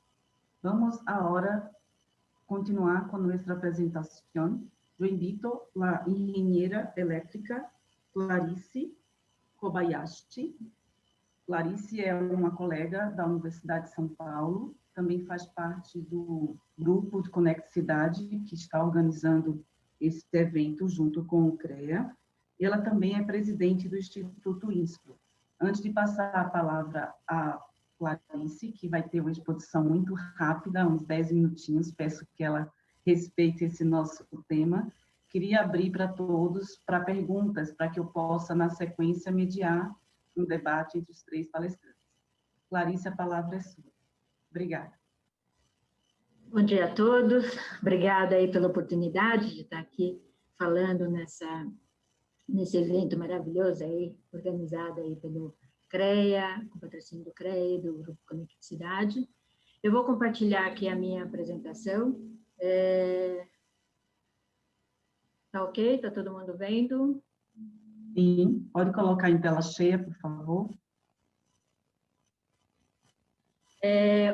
Vamos ahora continuar con nuestra presentación. Yo invito a la ingeniera eléctrica Clarice Kobayashi. Clarice é uma colega da Universidade de São Paulo, também faz parte do grupo de Conectividade que está organizando esse evento junto com o CREA. E ela também é presidente do Instituto INSPRO. Antes de passar a palavra a Clarice, que vai ter uma exposição muito rápida, uns 10 minutinhos, peço que ela respeite esse nosso tema. Queria abrir para todos, para perguntas, para que eu possa, na sequência, mediar um debate entre os três palestrantes. Clarice, a palavra é sua. Obrigada. Bom dia a todos. Obrigada aí pela oportunidade de estar aqui falando nesse evento maravilhoso aí, organizado aí pelo CREA, com patrocínio do CREA e do Grupo Conectividade. Eu vou compartilhar aqui a minha apresentação. Tá ok? Tá todo mundo vendo? Sim, pode colocar em tela cheia, por favor.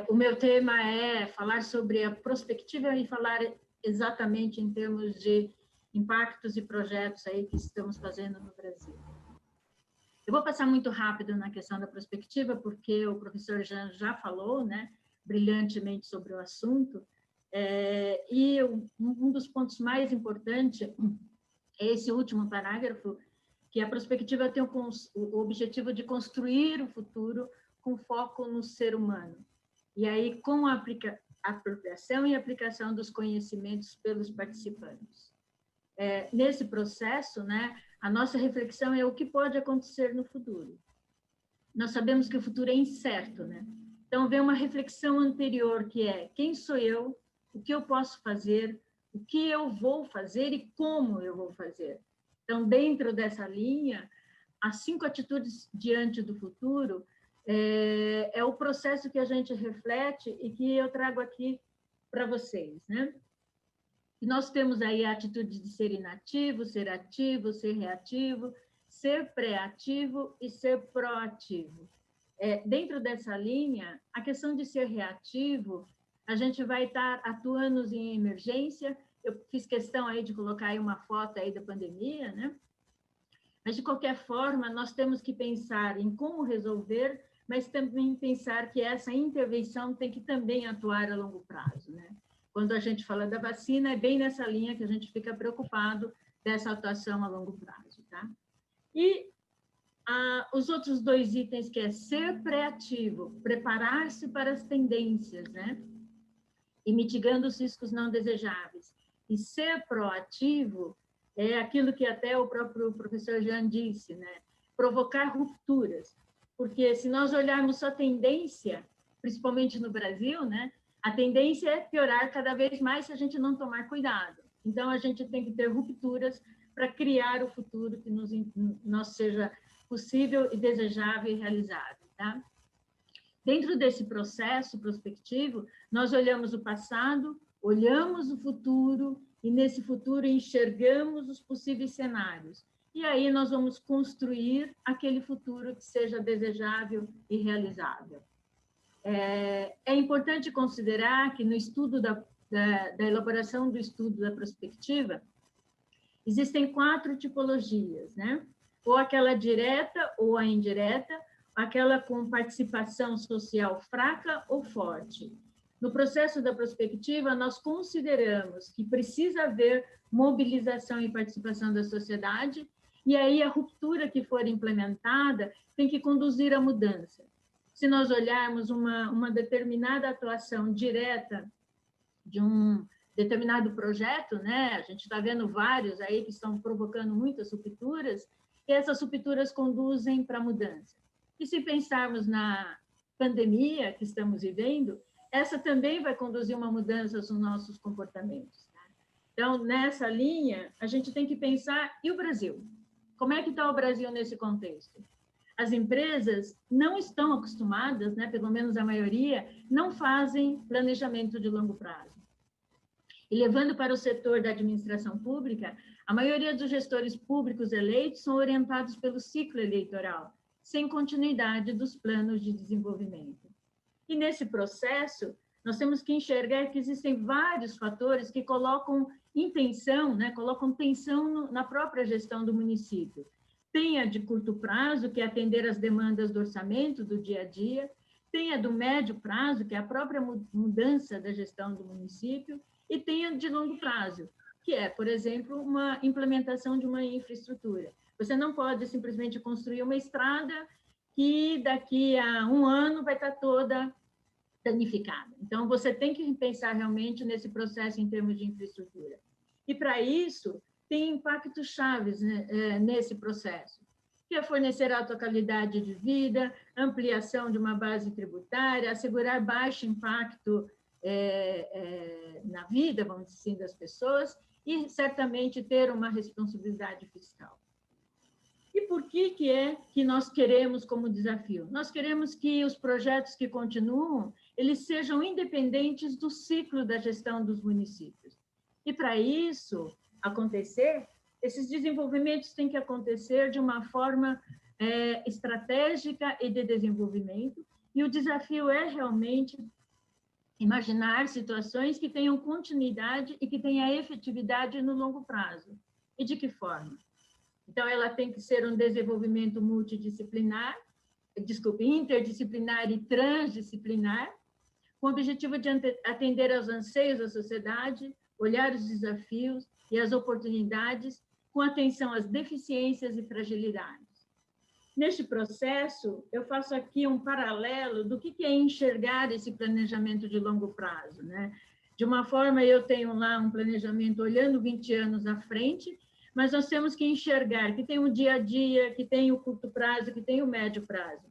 O meu tema é falar sobre a prospectiva e falar exatamente em termos de impactos e projetos aí que estamos fazendo no Brasil. Eu vou passar muito rápido na questão da prospectiva, porque o professor Jean já falou, né, brilhantemente sobre o assunto, e um dos pontos mais importantes é esse último parágrafo, que a prospectiva tem o objetivo de construir o futuro com foco no ser humano. E aí, com a apropriação e aplicação dos conhecimentos pelos participantes. Nesse processo, né, a nossa reflexão é o que pode acontecer no futuro. Nós sabemos que o futuro é incerto, né? Então, vem uma reflexão anterior, que é quem sou eu, o que eu posso fazer, o que eu vou fazer e como eu vou fazer. Então, dentro dessa linha, as 5 atitudes diante do futuro é o processo que a gente reflete e que eu trago aqui para vocês, né? E nós temos aí a atitude de ser inativo, ser ativo, ser reativo, ser pré-ativo e ser proativo. Dentro dessa linha, a questão de ser reativo, a gente vai estar atuando em emergência. Eu fiz questão aí de colocar aí uma foto aí da pandemia, né? Mas, de qualquer forma, nós temos que pensar em como resolver, mas também pensar que essa intervenção tem que também atuar a longo prazo, né? Quando a gente fala da vacina, é bem nessa linha que a gente fica preocupado dessa atuação a longo prazo, tá? E os outros 2 itens, que é ser pré-ativo, preparar-se para as tendências, né? E mitigando os riscos não desejáveis. E ser proativo é aquilo que até o próprio professor Jean disse, né? Provocar rupturas. Porque se nós olharmos só tendência, principalmente no Brasil, né? A tendência é piorar cada vez mais se a gente não tomar cuidado. Então, a gente tem que ter rupturas para criar o futuro que nos seja possível e desejável e realizável, tá? Dentro desse processo prospectivo, nós olhamos o passado, olhamos o futuro e, nesse futuro, enxergamos os possíveis cenários. E aí nós vamos construir aquele futuro que seja desejável e realizável. É importante considerar que no estudo da elaboração do estudo da prospectiva, existem 4 tipologias, né? Ou aquela direta ou a indireta, aquela com participação social fraca ou forte. No processo da prospectiva, nós consideramos que precisa haver mobilização e participação da sociedade E aí a ruptura que for implementada tem que conduzir à mudança. Se nós olharmos uma determinada atuação direta de um determinado projeto, né? A gente está vendo vários aí que estão provocando muitas rupturas, e essas rupturas conduzem para a mudança. E se pensarmos na pandemia que estamos vivendo, essa também vai conduzir uma mudança nos nossos comportamentos. Tá? Então, nessa linha, a gente tem que pensar, e o Brasil? Como é que está o Brasil nesse contexto? As empresas não estão acostumadas, né, pelo menos a maioria, não fazem planejamento de longo prazo. E levando para o setor da administração pública, a maioria dos gestores públicos eleitos são orientados pelo ciclo eleitoral, sem continuidade dos planos de desenvolvimento. E nesse processo, nós temos que enxergar que existem vários fatores que colocam em tensão, né, colocam tensão na própria gestão do município. Tem a de curto prazo, que é atender às demandas do orçamento do dia a dia, tem a do médio prazo, que é a própria mudança da gestão do município, e tem a de longo prazo, que é, por exemplo, uma implementação de uma infraestrutura. Você não pode simplesmente construir uma estrada que daqui a um ano vai estar toda danificada. Então, você tem que pensar realmente nesse processo em termos de infraestrutura. E, para isso, tem impactos chaves, né, nesse processo, que é fornecer alta qualidade de vida, ampliação de uma base tributária, assegurar baixo impacto na vida, vamos dizer assim, das pessoas, e certamente ter uma responsabilidade fiscal. E por que é que nós queremos como desafio? Nós queremos que os projetos que continuam, eles sejam independentes do ciclo da gestão dos municípios. E para isso acontecer, esses desenvolvimentos têm que acontecer de uma forma estratégica e de desenvolvimento, e o desafio é realmente imaginar situações que tenham continuidade e que tenham efetividade no longo prazo. E de que forma? Então, ela tem que ser um desenvolvimento interdisciplinar e transdisciplinar, com o objetivo de atender aos anseios da sociedade, olhar os desafios e as oportunidades, com atenção às deficiências e fragilidades. Neste processo, eu faço aqui um paralelo do que é enxergar esse planejamento de longo prazo, né? De uma forma, eu tenho lá um planejamento olhando 20 anos à frente, mas nós temos que enxergar que tem o dia a dia, que tem o curto prazo, que tem o médio prazo.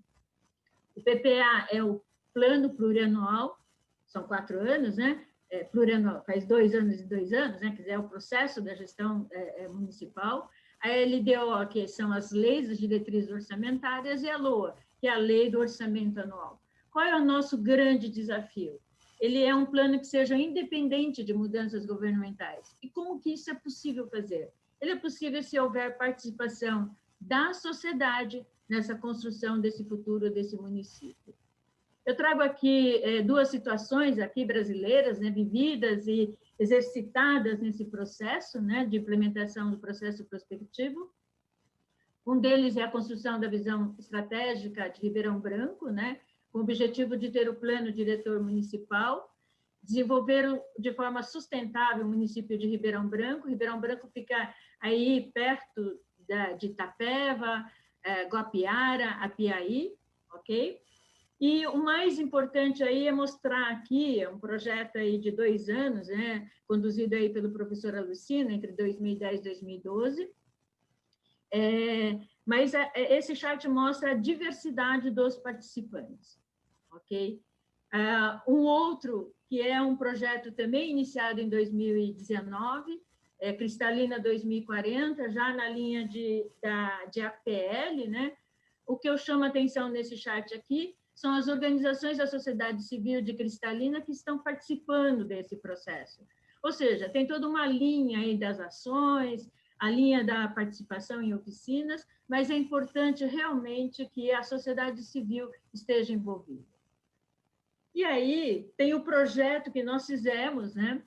O PPA é o plano plurianual, são 4 anos, né? Plurianual, faz 2 anos e 2 anos, né? Quer dizer, é o processo da gestão municipal. A LDO, que são as leis, as diretrizes orçamentárias, e a LOA, que é a lei do orçamento anual. Qual é o nosso grande desafio? Ele é um plano que seja independente de mudanças governamentais. E como que isso é possível fazer? Ele é possível se houver participação da sociedade nessa construção desse futuro desse município. Eu trago aqui 2 situações aqui brasileiras, né, vividas e exercitadas nesse processo, né, de implementação do processo prospectivo. Um deles é a construção da visão estratégica de Ribeirão Branco, né, com o objetivo de ter o plano diretor municipal, desenvolver de forma sustentável o município de Ribeirão Branco. Ribeirão Branco fica aí perto de Itapeva, Guapiara, Apiaí, ok? E o mais importante aí é mostrar aqui, é um projeto aí de 2 anos, né, conduzido aí pelo professor Alucina, entre 2010 e 2012, mas esse chart mostra a diversidade dos participantes, ok? Um outro, que é um projeto também iniciado em 2019, Cristalina 2040, já na linha de APL, né? O que eu chamo a atenção nesse chart aqui são as organizações da sociedade civil de Cristalina que estão participando desse processo. Ou seja, tem toda uma linha aí das ações, a linha da participação em oficinas, mas é importante realmente que a sociedade civil esteja envolvida. E aí tem o projeto que nós fizemos, né?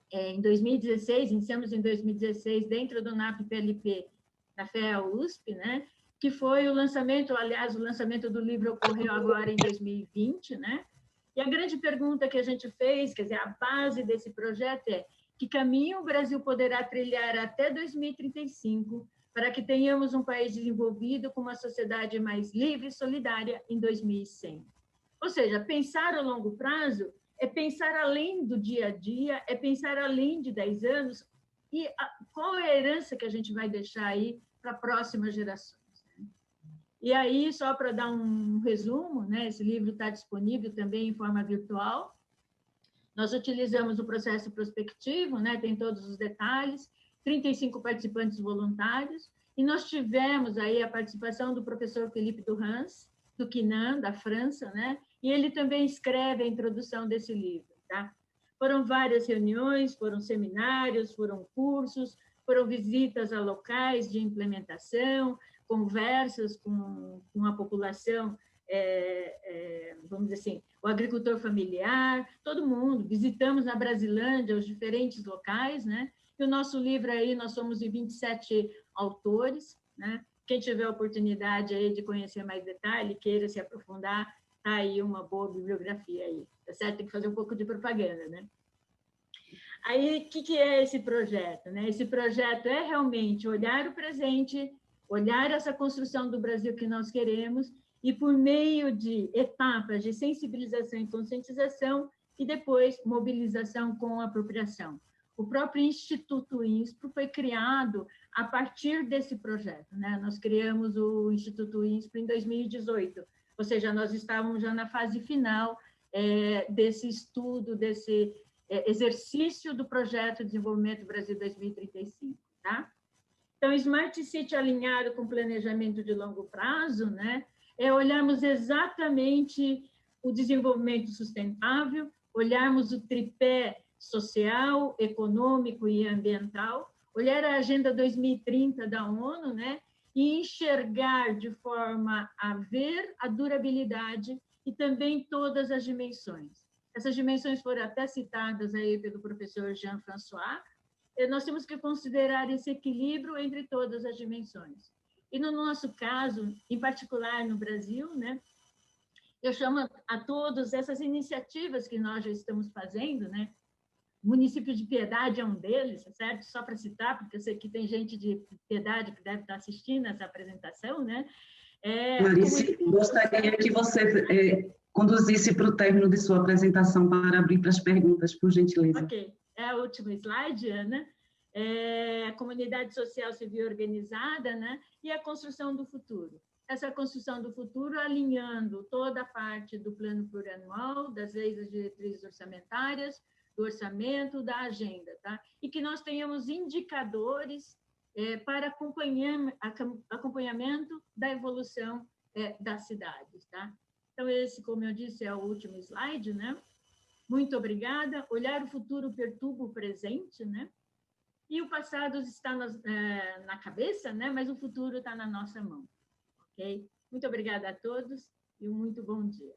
Em 2016, iniciamos em 2016, dentro do NAP-PLP, da FEA-USP, né? Que foi o lançamento, aliás, o lançamento do livro ocorreu agora em 2020, né? E a grande pergunta que a gente fez, quer dizer, a base desse projeto é: que caminho o Brasil poderá trilhar até 2035 para que tenhamos um país desenvolvido com uma sociedade mais livre e solidária em 2100. Ou seja, pensar a longo prazo é pensar além do dia a dia, é pensar além de 10 anos, e qual é a herança que a gente vai deixar aí para próximas gerações. E aí, só para dar um resumo, né, esse livro está disponível também em forma virtual. Nós utilizamos o processo prospectivo, né, tem todos os detalhes, 35 participantes voluntários, e nós tivemos aí a participação do professor Philippe Durans, do Quinan, da França, né, e ele também escreve a introdução desse livro. Tá? Foram várias reuniões, foram seminários, foram cursos, foram visitas a locais de implementação, conversas com a população, vamos dizer assim, o agricultor familiar, todo mundo. Visitamos na Brasilândia os diferentes locais, né? E o nosso livro aí, nós somos de 27 autores, né? Quem tiver a oportunidade aí de conhecer mais detalhe, queira se aprofundar, tá aí uma boa bibliografia aí, tá certo? Tem que fazer um pouco de propaganda, né? Aí, o que é esse projeto, né? Esse projeto é realmente olhar o presente, olhar essa construção do Brasil que nós queremos, e por meio de etapas de sensibilização e conscientização, e depois mobilização com apropriação. O próprio Instituto INSPRO foi criado a partir desse projeto, né? Nós criamos o Instituto INSPRO em 2018, ou seja, nós estávamos já na fase final desse estudo, desse exercício do projeto de Desenvolvimento Brasil 2035, tá? Então, Smart City alinhado com planejamento de longo prazo, né? Olharmos exatamente o desenvolvimento sustentável, olharmos o tripé social, econômico e ambiental, olhar a Agenda 2030 da ONU, né? E enxergar de forma a ver a durabilidade e também todas as dimensões. Essas dimensões foram até citadas aí pelo professor Jean-François. Nós temos que considerar esse equilíbrio entre todas as dimensões. E no nosso caso, em particular no Brasil, né, eu chamo a todos essas iniciativas que nós já estamos fazendo, né? O município de Piedade é um deles, certo? Só para citar, porque eu sei que tem gente de Piedade que deve estar assistindo essa apresentação, né? Clarice, gostaria que você conduzisse para o término de sua apresentação para abrir para as perguntas, por gentileza. Ok. É o último slide, Ana. A comunidade social civil organizada, né? E a construção do futuro. Essa construção do futuro alinhando toda a parte do plano plurianual, das leis e diretrizes orçamentárias, do orçamento, da agenda, tá? E que nós tenhamos indicadores para acompanhamento da evolução das cidades, tá? Então, esse, como eu disse, é o último slide, né? Muito obrigada. Olhar o futuro perturba o presente, né? E o passado está na cabeça, né? Mas o futuro está na nossa mão, ok? Muito obrigada a todos e um muito bom dia.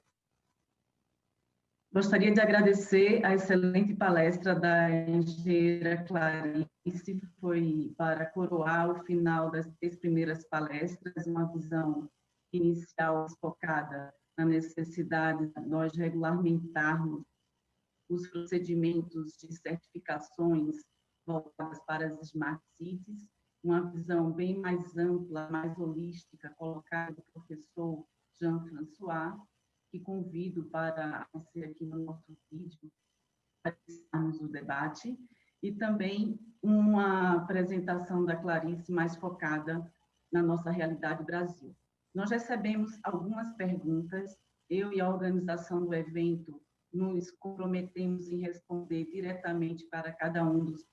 Gostaria de agradecer a excelente palestra da engenheira Clarice, foi para coroar o final das 3 primeiras palestras, uma visão inicial focada na necessidade de nós regulamentarmos os procedimentos de certificações voltadas para as Smart Cities, uma visão bem mais ampla, mais holística, colocada do professor Jean-François, que convido para aparecer aqui no nosso vídeo, para iniciarmos o debate, e também uma apresentação da Clarice mais focada na nossa realidade Brasil. Nós recebemos algumas perguntas, eu e a organização do evento nos comprometemos em responder diretamente para cada um dos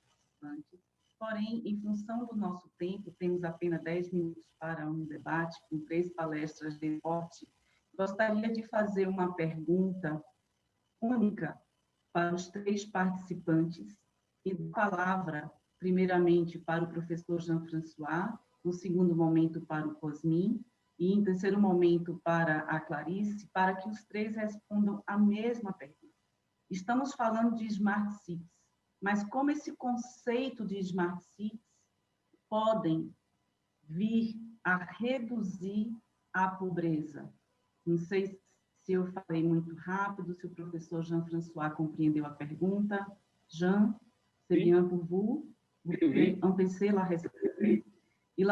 participantes, porém, em função do nosso tempo, temos apenas 10 minutos para um debate com 3 palestras de corte. Gostaria de fazer uma pergunta única para os 3 participantes e de palavra, primeiramente, para o professor Jean-François, no segundo momento para o Cosmin e em terceiro momento para a Clarice, para que os 3 respondam a mesma pergunta. Estamos falando de Smart Cities, mas como esse conceito de Smart Cities podem vir a reduzir a pobreza? Não sei se eu falei muito rápido, se o professor Jean-François compreendeu a pergunta. Jean, c'est bien pour vous? Vous pouvez empêcher la réponse? E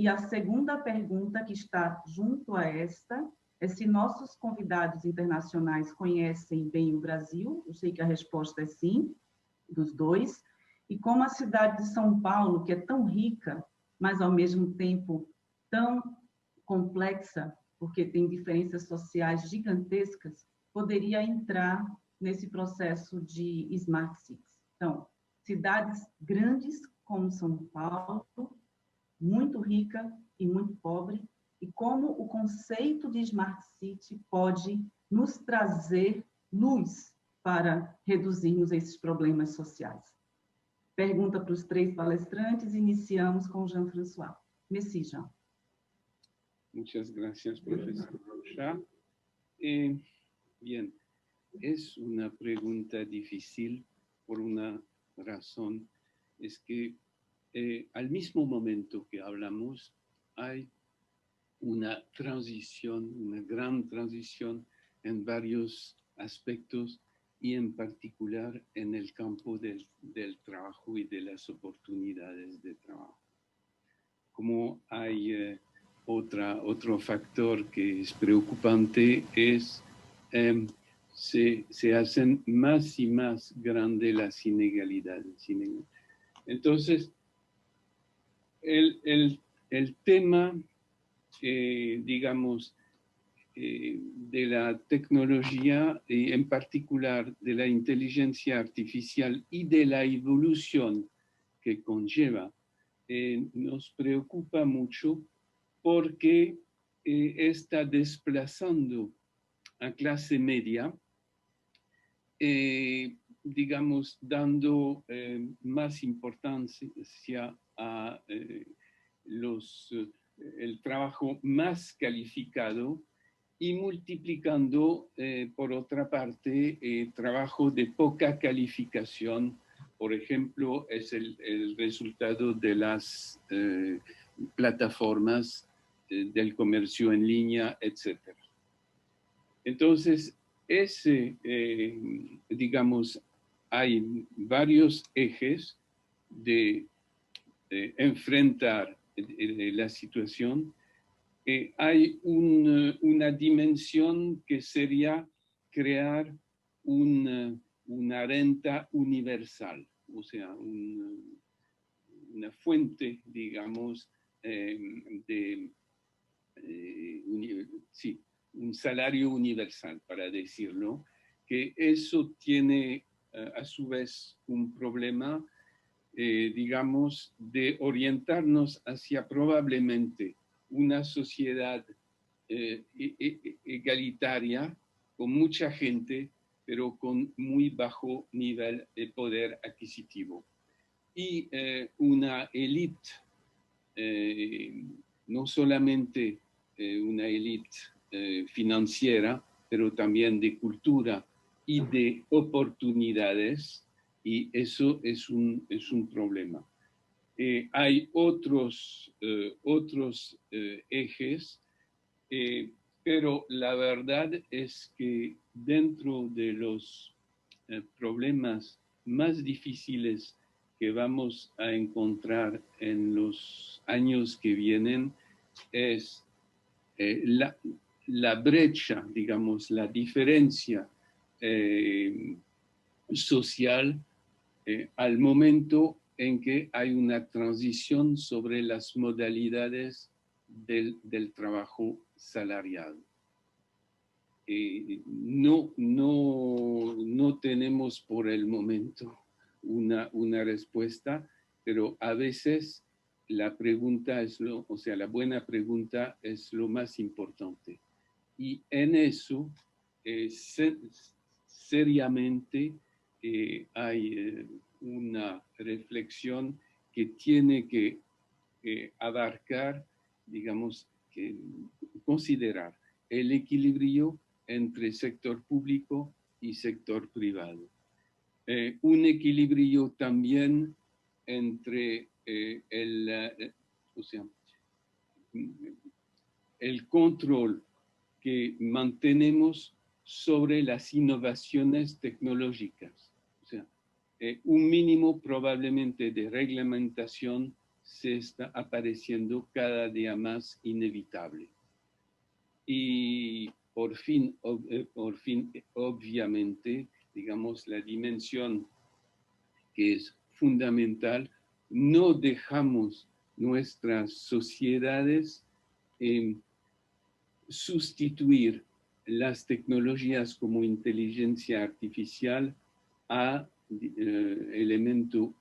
a segunda pergunta que está junto a esta é se nossos convidados internacionais conhecem bem o Brasil. Eu sei que a resposta é sim, dos dois. E como a cidade de São Paulo, que é tão rica, mas ao mesmo tempo tão complexa, porque tem diferenças sociais gigantescas, poderia entrar nesse processo de Smart Cities. Então, cidades grandes como São Paulo, muito rica e muito pobre, e como o conceito de Smart City pode nos trazer luz para reduzirmos esses problemas sociais. Pergunta para os 3 palestrantes, iniciamos con Jean-François. Merci, Jean. Muchas gracias, profesor Rocha. Bien, es una pregunta difícil por una razón, es que al mismo momento que hablamos, hay una transición, una gran transición en varios aspectos y en particular en el campo del trabajo y de las oportunidades de trabajo. Como hay otro factor que es preocupante es se hacen más y más grandes las inegalidades. Entonces, el tema, digamos, de la tecnología, en particular de la inteligencia artificial y de la evolución que conlleva, nos preocupa mucho porque está desplazando a clase media, digamos, dando más importancia a el trabajo más calificado y multiplicando, por otra parte, trabajo de poca calificación. Por ejemplo, es el resultado de las plataformas del comercio en línea, etc. Entonces, digamos, hay varios ejes de enfrentar la situación. Hay una dimensión que sería crear una renta universal, o sea, una fuente, digamos, sí, un salario universal, para decirlo, que eso tiene a su vez un problema, digamos, de orientarnos hacia probablemente una sociedad egalitaria, con mucha gente, pero con muy bajo nivel de poder adquisitivo. Y una élite, no solamente una élite financiera, pero también de cultura y de oportunidades, y eso es un problema. Hay otros ejes, pero la verdad es que dentro de los problemas más difíciles que vamos a encontrar en los años que vienen es la brecha, digamos, la diferencia social al momento en que hay una transición sobre las modalidades del trabajo salarial. No tenemos por el momento una respuesta, pero a veces la pregunta la buena pregunta es lo más importante. Y en eso, seriamente, hay una reflexión que tiene que abarcar, digamos, que considerar el equilibrio entre sector público y sector privado. Un equilibrio también entre el control que mantenemos sobre las innovaciones tecnológicas. O sea, un mínimo probablemente de reglamentación se está apareciendo cada día más inevitable. Y por fin, obviamente, digamos, la dimensión que es fundamental, no dejamos nuestras sociedades sustituir las tecnologías como inteligencia artificial al elemento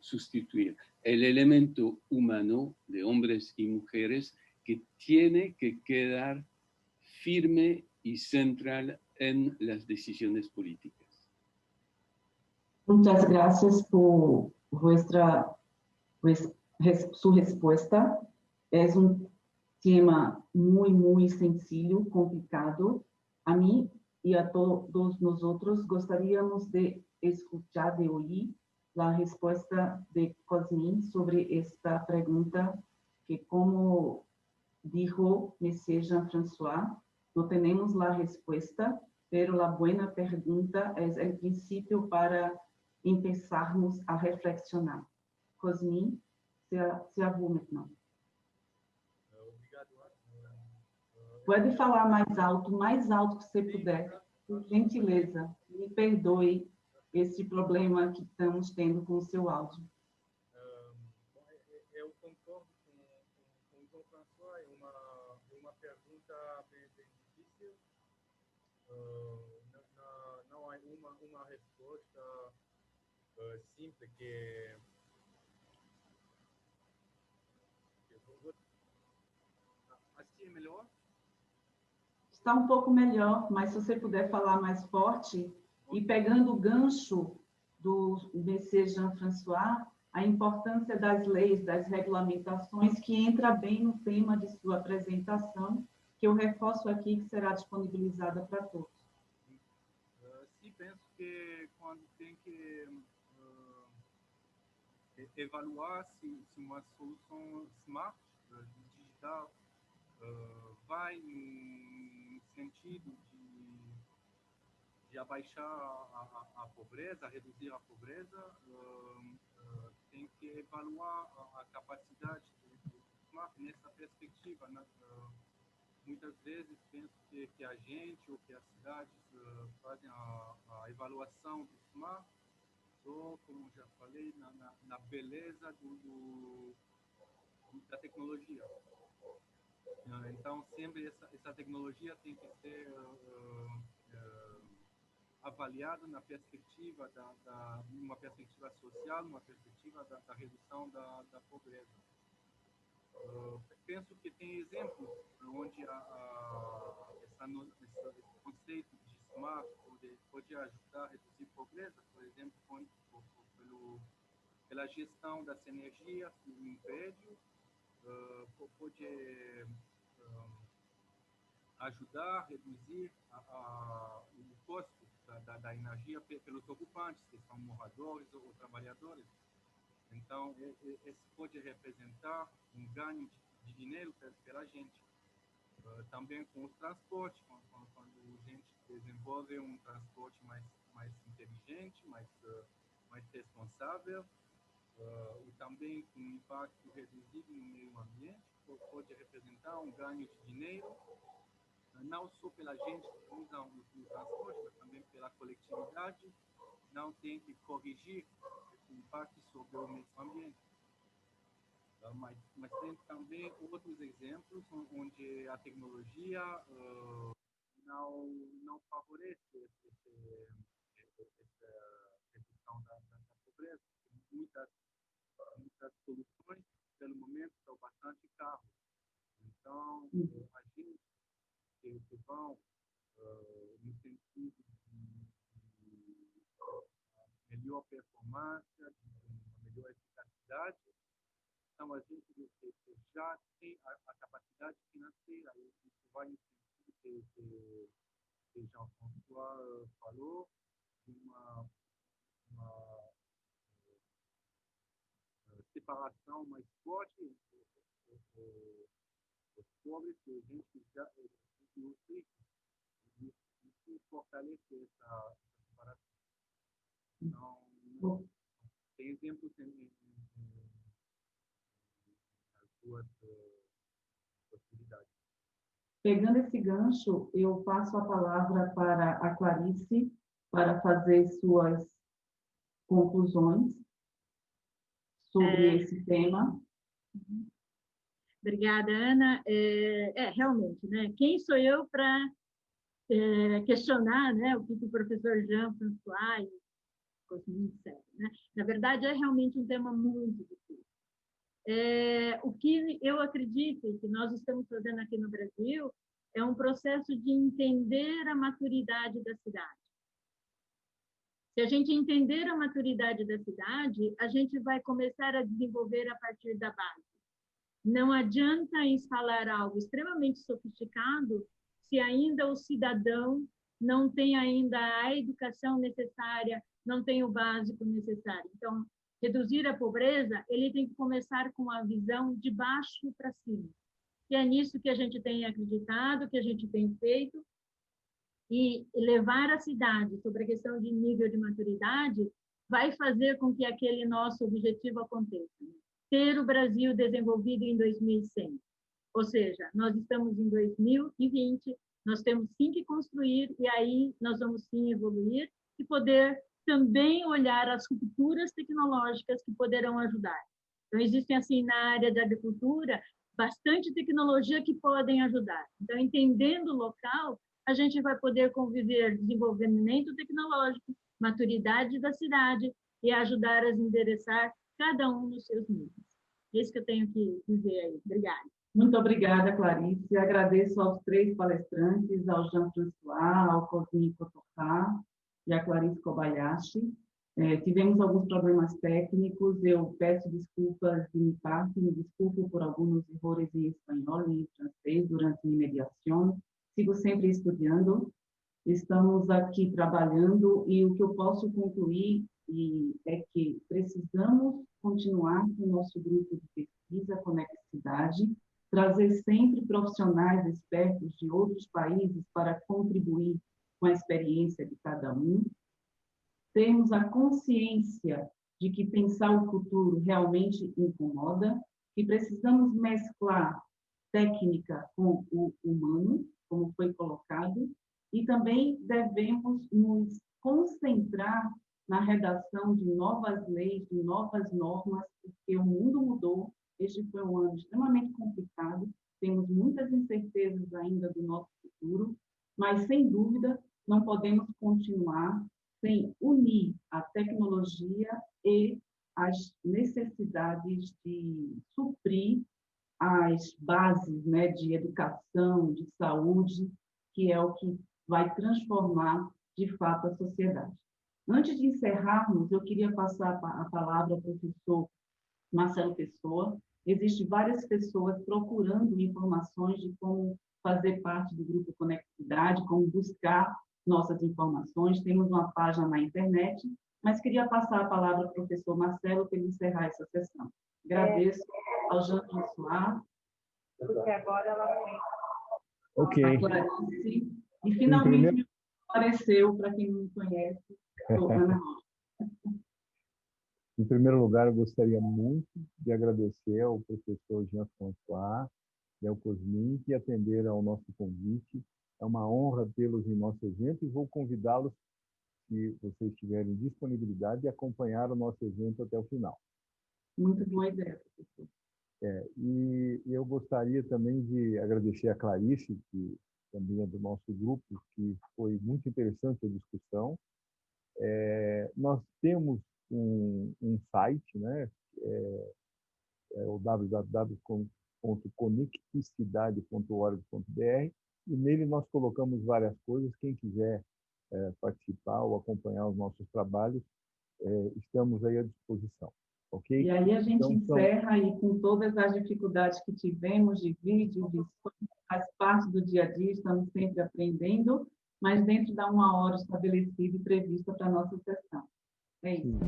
sustituir el elemento humano de hombres y mujeres que tiene que quedar firme y central en las decisiones políticas. Muchas gracias por su respuesta. Es un tema muy sencillo, complicado. A mí y a todos nosotros gostaríamos de escuchar, de oír la respuesta de Cosmin sobre esta pregunta que, como dijo Monsieur Jean-François, no tenemos la respuesta, pero la buena pregunta es el principio para empezarmos a reflexionar. Cosmin, c'est à vous maintenant. Pode falar mais alto que você puder, por gentileza. Me perdoe esse problema que estamos tendo com o seu áudio. Eu concordo com o João François, é uma pergunta bem difícil. Não há uma resposta simples que... Assim é melhor? Está um pouco melhor, mas se você puder falar mais forte, e pegando o gancho do Monsieur Jean-François, a importância das leis, das regulamentações, que entra bem no tema de sua apresentação, que eu reforço aqui, que será disponibilizada para todos. Sim, penso que quando tem que evaluar se uma solução smart, digital, vai no sentido de abaixar a pobreza, reduzir a pobreza, tem que evaluar a capacidade do smart nessa perspectiva. Né? Muitas vezes penso que a gente ou que as cidades fazem a avaliação do smart só, como já falei, na beleza da tecnologia. Então, sempre essa tecnologia tem que ser avaliada na perspectiva uma perspectiva social, uma perspectiva da redução da pobreza. Penso que tem exemplos onde esse conceito de smart pode ajudar a reduzir pobreza, por exemplo, pela gestão das energias em prédio, pode ajudar a reduzir o custo da energia pelos ocupantes, que são moradores ou trabalhadores. Então, isso pode representar um ganho de dinheiro pela gente. Também com o transporte, quando a gente desenvolve um transporte mais inteligente, mais responsável, e também com um impacto reduzido no meio ambiente, pode representar um ganho de dinheiro, não só pela gente que usa o transporte, mas também pela coletividade, não tem que corrigir esse impacto sobre o meio ambiente. Mas tem também outros exemplos onde a tecnologia não favorece essa redução da pobreza. Muitas soluções, pelo momento, são bastante caras. Então, imagino que vão no sentido de melhor performance, de uma melhor eficacidade. Então, a gente já tem a capacidade financeira, e isso vai no sentido que Jean-François falou, de uma separação mais forte entre os pobres e a gente já os ricos. Isso fortalece essa separação. Então, tem exemplos em suas possibilidades. Pegando esse gancho, eu passo a palavra para a Clarice para fazer suas conclusões sobre esse tema. Obrigada, Ana. Realmente, né? Quem sou eu para questionar, né, o que o professor Jean-François e Cosmin disseram, né? Na verdade, é realmente um tema muito difícil. O que eu acredito que nós estamos fazendo aqui no Brasil é um processo de entender a maturidade da cidade. Se a gente entender a maturidade da cidade, a gente vai começar a desenvolver a partir da base. Não adianta instalar algo extremamente sofisticado se ainda o cidadão não tem ainda a educação necessária, não tem o básico necessário. Então, reduzir a pobreza, ele tem que começar com a visão de baixo para cima. E é nisso que a gente tem acreditado, que a gente tem feito, e levar a cidade sobre a questão de nível de maturidade vai fazer com que aquele nosso objetivo aconteça. Ter o Brasil desenvolvido em 2100. Ou seja, nós estamos em 2020, nós temos sim que construir, e aí nós vamos sim evoluir e poder também olhar as rupturas tecnológicas que poderão ajudar. Então, existem, assim, na área da agricultura, bastante tecnologia que podem ajudar. Então, entendendo o local, a gente vai poder conviver desenvolvimento tecnológico, maturidade da cidade e ajudar a endereçar cada um nos seus níveis. É isso que eu tenho que dizer aí. Obrigada. Muito obrigada, Clarice. Agradeço aos 3 palestrantes, ao Jean-François, ao Cosmin Kotoha e à Clarice Kobayashi. Tivemos alguns problemas técnicos, eu peço desculpas de minha parte, me desculpo por alguns erros em espanhol e em francês durante minha mediação. Sigo sempre estudando, estamos aqui trabalhando e o que eu posso concluir é que precisamos continuar com o nosso grupo de pesquisa Conectividade, trazer sempre profissionais expertos de outros países para contribuir com a experiência de cada um, termos a consciência de que pensar o futuro realmente incomoda, que precisamos mesclar técnica com o humano, como foi colocado, e também devemos nos concentrar na redação de novas leis, de novas normas, porque o mundo mudou. Este foi um ano extremamente complicado, temos muitas incertezas ainda do nosso futuro, mas, sem dúvida, não podemos continuar sem unir a tecnologia e as necessidades de suprir as bases, né, de educação, de saúde, que é o que vai transformar, de fato, a sociedade. Antes de encerrarmos, eu queria passar a palavra ao professor Marcelo Pessoa. Existem várias pessoas procurando informações de como fazer parte do Grupo Conectividade, como buscar nossas informações. Temos uma página na internet, mas queria passar a palavra ao professor Marcelo para ele encerrar essa sessão. Agradeço ao Jean-François. Porque agora ela tem. Ok. A Clarice. E, finalmente, apareceu, para quem não me conhece, sou Ana Rocha. Em primeiro lugar, eu gostaria muito de agradecer ao professor Jean-François e ao Cosmin que atenderam ao nosso convite. É uma honra tê-los em nosso evento e vou convidá-los, se vocês tiverem disponibilidade, de acompanhar o nosso evento até o final. Muito boa ideia, professor. E eu gostaria também de agradecer a Clarice, que também é do nosso grupo, que foi muito interessante a discussão. Nós temos um site, né? É o www.conecticidade.org.br, e nele nós colocamos várias coisas. Quem quiser participar ou acompanhar os nossos trabalhos, estamos aí à disposição. Okay? E aí a gente então, encerra aí com todas as dificuldades que tivemos de vídeo, de som, faz parte do dia a dia, estamos sempre aprendendo, mas dentro da 1 hora estabelecida e prevista para a nossa sessão. É isso.